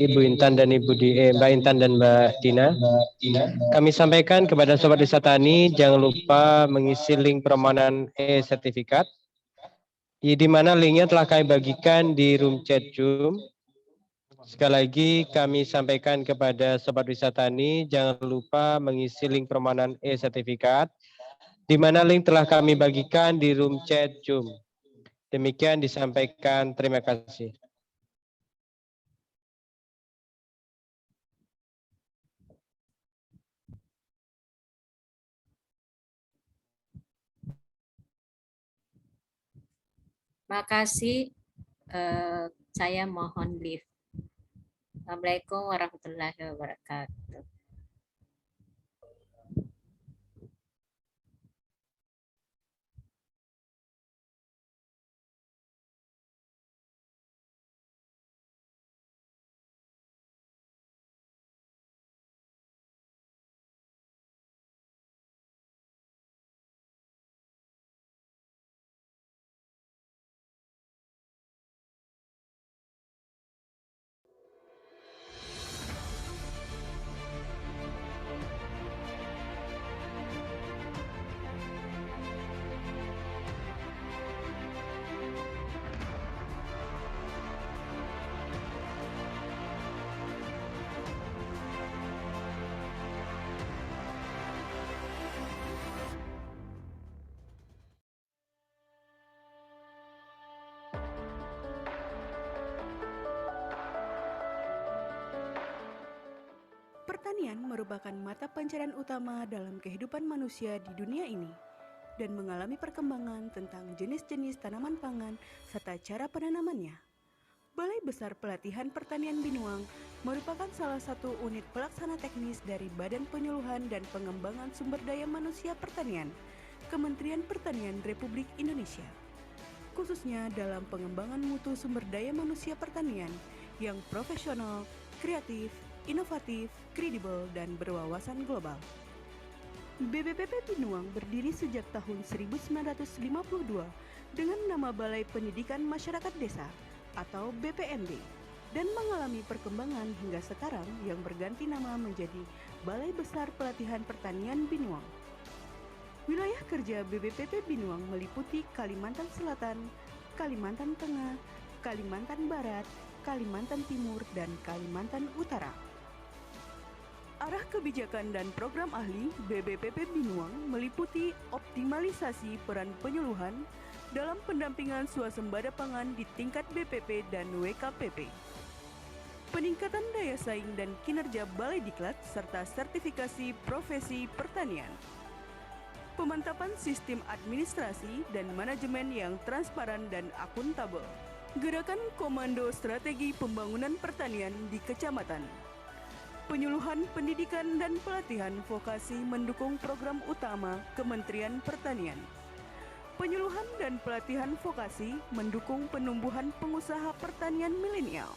Ibu Intan dan Mbak Intan dan Mbak Dina. Kami sampaikan kepada Sobat Desa Tani, jangan lupa mengisi link permohonan e-sertifikat, di mana linknya telah kami bagikan di room chat Zoom. Sekali lagi kami sampaikan kepada Sobat Wisatani, jangan lupa mengisi link permohonan e-sertifikat, di mana link telah kami bagikan di room chat Zoom. Demikian disampaikan, terima kasih. Makasih, saya mohon lift. Assalamualaikum warahmatullahi wabarakatuh. Pertanian merupakan mata pencarian utama dalam kehidupan manusia di dunia ini dan mengalami perkembangan tentang jenis-jenis tanaman pangan serta cara penanamannya. Balai Besar Pelatihan Pertanian Binuang merupakan salah satu unit pelaksana teknis dari Badan Penyuluhan dan Pengembangan Sumber Daya Manusia Pertanian, Kementerian Pertanian Republik Indonesia, khususnya dalam pengembangan mutu sumber daya manusia pertanian yang profesional, kreatif, inovatif, kredibel, dan berwawasan global. BPPP Binuang berdiri sejak tahun 1952 dengan nama Balai Pendidikan Masyarakat Desa atau BPMD dan mengalami perkembangan hingga sekarang yang berganti nama menjadi Balai Besar Pelatihan Pertanian Binuang. Wilayah kerja BPPP Binuang meliputi Kalimantan Selatan, Kalimantan Tengah, Kalimantan Barat, Kalimantan Timur, dan Kalimantan Utara. Arah kebijakan dan program ahli BPPP Binuang meliputi optimalisasi peran penyuluhan dalam pendampingan swasembada pangan di tingkat BPP dan WKPP, peningkatan daya saing dan kinerja Balai Diklat serta sertifikasi profesi pertanian, pemantapan sistem administrasi dan manajemen yang transparan dan akuntabel, gerakan Komando Strategi Pembangunan Pertanian di Kecamatan, Penyuluhan Pendidikan dan Pelatihan Vokasi mendukung program utama Kementerian Pertanian. Penyuluhan dan pelatihan vokasi mendukung penumbuhan pengusaha pertanian milenial.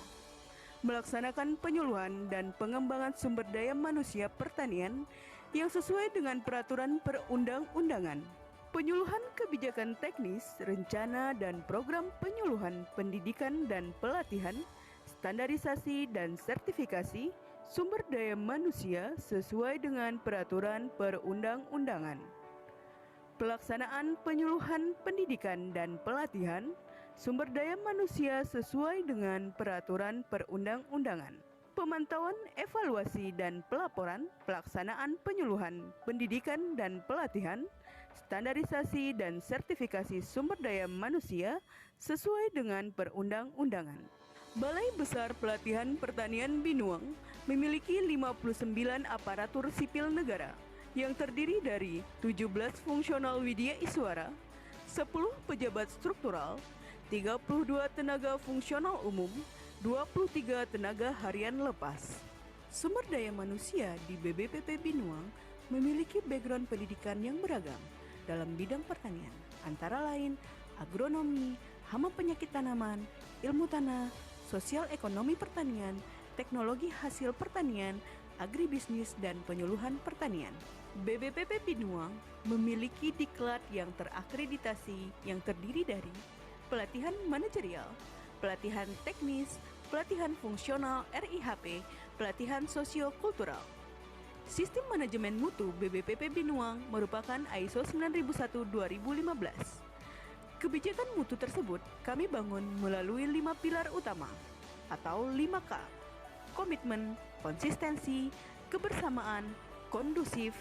Melaksanakan penyuluhan dan pengembangan sumber daya manusia pertanian yang sesuai dengan peraturan perundang-undangan. Penyuluhan kebijakan teknis, rencana dan program penyuluhan pendidikan dan pelatihan, standarisasi dan sertifikasi sumber daya manusia sesuai dengan peraturan perundang-undangan. Pelaksanaan penyuluhan pendidikan dan pelatihan sumber daya manusia sesuai dengan peraturan perundang-undangan. Pemantauan, evaluasi, dan pelaporan pelaksanaan penyuluhan pendidikan dan pelatihan, standarisasi dan sertifikasi sumber daya manusia sesuai dengan perundang-undangan. Balai Besar Pelatihan Pertanian Binuang memiliki 59 aparatur sipil negara yang terdiri dari 17 fungsional widya iswara, 10 pejabat struktural, 32 tenaga fungsional umum, 23 tenaga harian lepas. Sumber daya manusia di BBPP Binuang memiliki background pendidikan yang beragam dalam bidang pertanian, antara lain agronomi, hama penyakit tanaman, ilmu tanah, sosial ekonomi pertanian, teknologi hasil pertanian, agribisnis, dan penyuluhan pertanian. BBPP Binuang memiliki diklat yang terakreditasi yang terdiri dari pelatihan manajerial, pelatihan teknis, pelatihan fungsional RIHP, pelatihan sosiokultural. Sistem manajemen mutu BBPP Binuang merupakan ISO 9001-2015. Kebijakan mutu tersebut kami bangun melalui 5 pilar utama atau 5K: komitmen, konsistensi, kebersamaan, kondusif,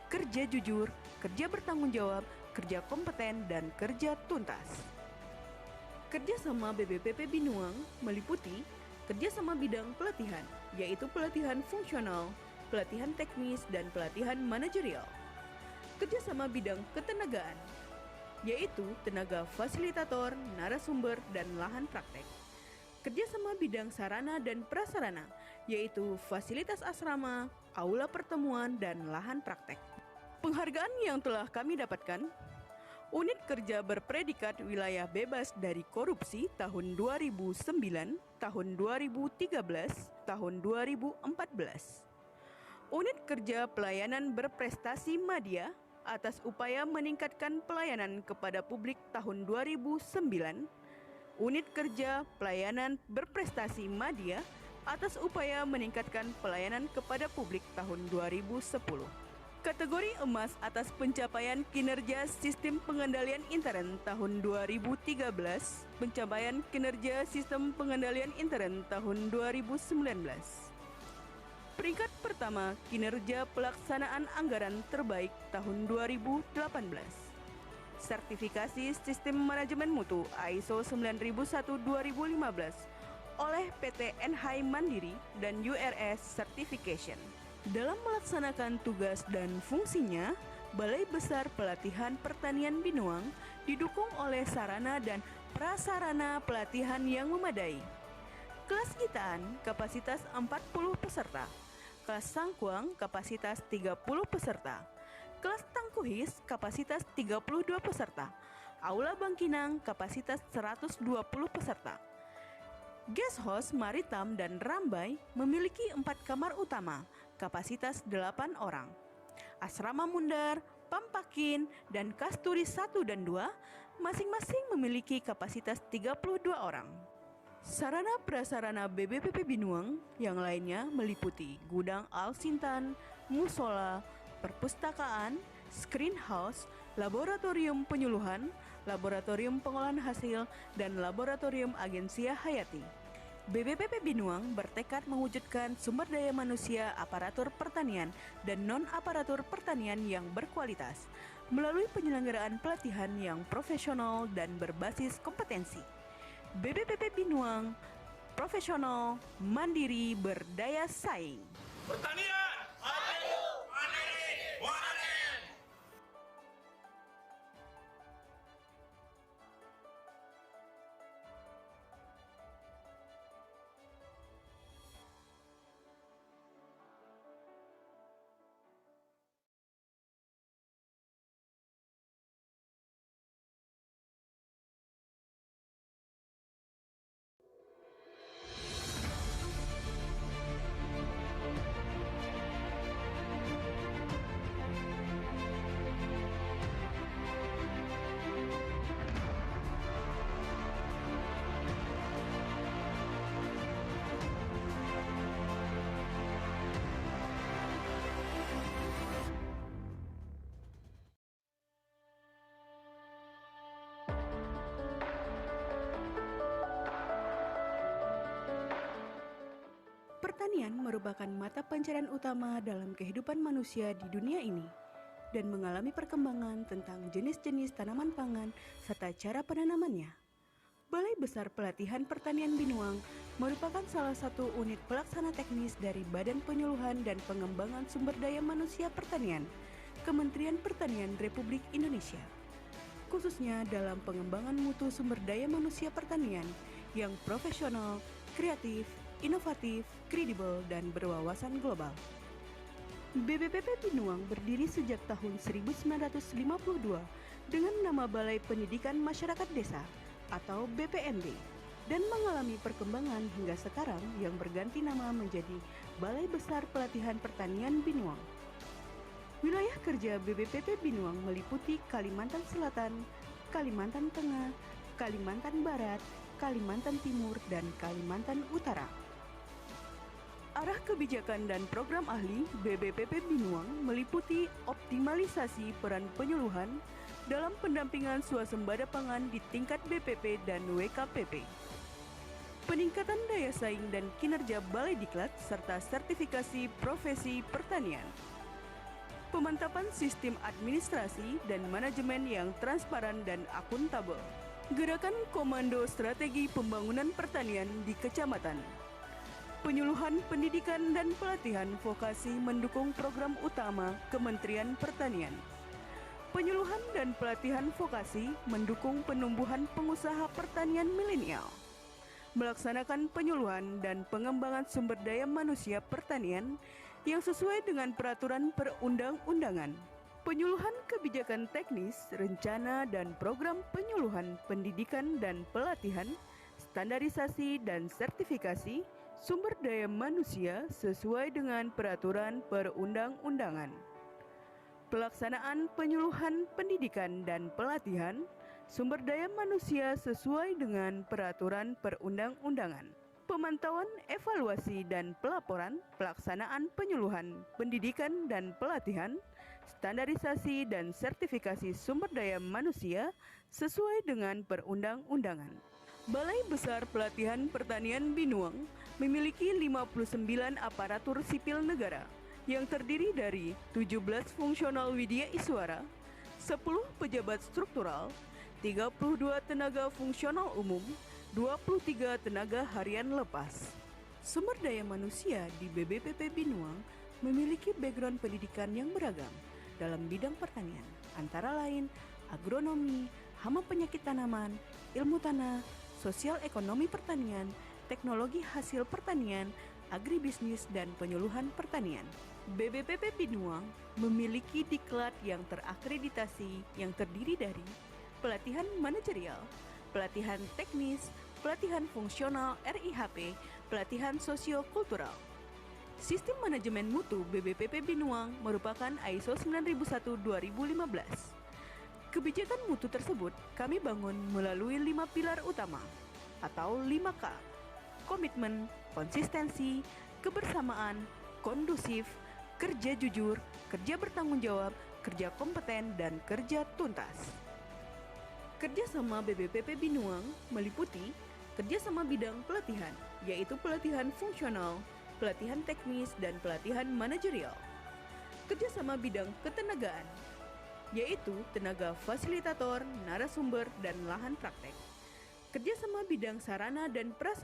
kerja jujur, kerja bertanggung jawab, kerja kompeten, dan kerja tuntas. Kerjasama BBPP Binuang meliputi kerjasama bidang pelatihan, yaitu pelatihan fungsional, pelatihan teknis, dan pelatihan manajerial. Kerjasama bidang ketenagaan, yaitu tenaga fasilitator, narasumber, dan lahan praktek. Kerjasama bidang sarana dan prasarana, yaitu fasilitas asrama, aula pertemuan, dan lahan praktek. Penghargaan yang telah kami dapatkan: Unit Kerja Berpredikat Wilayah Bebas dari Korupsi tahun 2009, tahun 2013, tahun 2014. Unit Kerja Pelayanan Berprestasi Madya atas upaya meningkatkan pelayanan kepada publik tahun 2009, Unit Kerja Pelayanan Berprestasi Madya atas upaya meningkatkan pelayanan kepada publik tahun 2010. Kategori emas atas pencapaian kinerja sistem pengendalian intern tahun 2013, pencapaian kinerja sistem pengendalian intern tahun 2019. Peringkat pertama, kinerja pelaksanaan anggaran terbaik tahun 2018. Sertifikasi Sistem Manajemen Mutu ISO 9001-2015 oleh PT NHI Mandiri dan URS Certification. Dalam melaksanakan tugas dan fungsinya, Balai Besar Pelatihan Pertanian Binuang didukung oleh sarana dan prasarana pelatihan yang memadai. Kelas Gitaan kapasitas 40 peserta. Kelas Sangkuang kapasitas 30 peserta. Kelas Tangkuhis kapasitas 32 peserta. Aula Bangkinang kapasitas 120 peserta. Guest House Maritam dan Rambai memiliki 4 kamar utama, kapasitas 8 orang. Asrama Mundar, Pampakin, dan Kasturi 1 dan 2 masing-masing memiliki kapasitas 32 orang. Sarana prasarana BBPP Binuang yang lainnya meliputi gudang Al-Sintan, musola, perpustakaan, screen house, laboratorium penyuluhan, laboratorium pengolahan hasil, dan laboratorium agensia hayati. BBPP Binuang bertekad mewujudkan sumber daya manusia aparatur pertanian dan non-aparatur pertanian yang berkualitas melalui penyelenggaraan pelatihan yang profesional dan berbasis kompetensi. BBPP Binuang, profesional, mandiri, berdaya saing. Pertanian, ayo, mandiri, modern. Pertanian merupakan mata pencarian utama dalam kehidupan manusia di dunia ini dan mengalami perkembangan tentang jenis-jenis tanaman pangan serta cara penanamannya. Balai Besar Pelatihan Pertanian Binuang merupakan salah satu unit pelaksana teknis dari Badan Penyuluhan dan Pengembangan Sumber Daya Manusia Pertanian, Kementerian Pertanian Republik Indonesia, khususnya dalam pengembangan mutu sumber daya manusia pertanian yang profesional, kreatif, inovatif, kredibel, dan berwawasan global. BPPP Binuang berdiri sejak tahun 1952 dengan nama Balai Pendidikan Masyarakat Desa atau BPMD dan mengalami perkembangan hingga sekarang yang berganti nama menjadi Balai Besar Pelatihan Pertanian Binuang. Wilayah kerja BPPP Binuang meliputi Kalimantan Selatan, Kalimantan Tengah, Kalimantan Barat, Kalimantan Timur, dan Kalimantan Utara. Arah kebijakan dan program ahli BPPP Binuang meliputi optimalisasi peran penyuluhan dalam pendampingan swasembada pangan di tingkat BPP dan WKPP. Peningkatan daya saing dan kinerja Balai Diklat serta sertifikasi profesi pertanian. Pemantapan sistem administrasi dan manajemen yang transparan dan akuntabel. Gerakan Komando Strategi Pembangunan Pertanian di Kecamatan. Penyuluhan pendidikan dan pelatihan vokasi mendukung program utama Kementerian Pertanian. Penyuluhan dan pelatihan vokasi mendukung penumbuhan pengusaha pertanian milenial. Melaksanakan penyuluhan dan pengembangan sumber daya manusia pertanian yang sesuai dengan peraturan perundang-undangan. Penyuluhan kebijakan teknis, rencana dan program penyuluhan pendidikan dan pelatihan, standarisasi dan sertifikasi sumber daya manusia sesuai dengan peraturan perundang-undangan. Pelaksanaan penyuluhan pendidikan dan pelatihan sumber daya manusia sesuai dengan peraturan perundang-undangan. Pemantauan, evaluasi, dan pelaporan pelaksanaan penyuluhan pendidikan dan pelatihan, standarisasi dan sertifikasi sumber daya manusia sesuai dengan perundang-undangan. Balai Besar Pelatihan Pertanian Binuang memiliki 59 aparatur sipil negara yang terdiri dari 17 fungsional widya iswara, 10 pejabat struktural, 32 tenaga fungsional umum, 23 tenaga harian lepas. Sumber daya manusia di BPPP Binuang memiliki background pendidikan yang beragam dalam bidang pertanian, antara lain agronomi, hama penyakit tanaman, ilmu tanah, sosial ekonomi pertanian, teknologi hasil pertanian, agribisnis, dan penyuluhan pertanian. BPPP Binuang memiliki diklat yang terakreditasi yang terdiri dari pelatihan manajerial, pelatihan teknis, pelatihan fungsional RIHP, pelatihan sosiokultural. Sistem manajemen mutu BPPP Binuang merupakan ISO 9001-2015. Kebijakan mutu tersebut kami bangun melalui 5 pilar utama atau 5K: komitmen, konsistensi, kebersamaan, kondusif, kerja jujur, kerja bertanggung jawab, kerja kompeten, dan kerja tuntas. Kerjasama BPPP Binuang meliputi kerjasama bidang pelatihan, yaitu pelatihan fungsional, pelatihan teknis, dan pelatihan manajerial. Kerjasama bidang ketenagaan, yaitu tenaga fasilitator, narasumber, dan lahan praktek. Kerjasama bidang sarana dan prasarana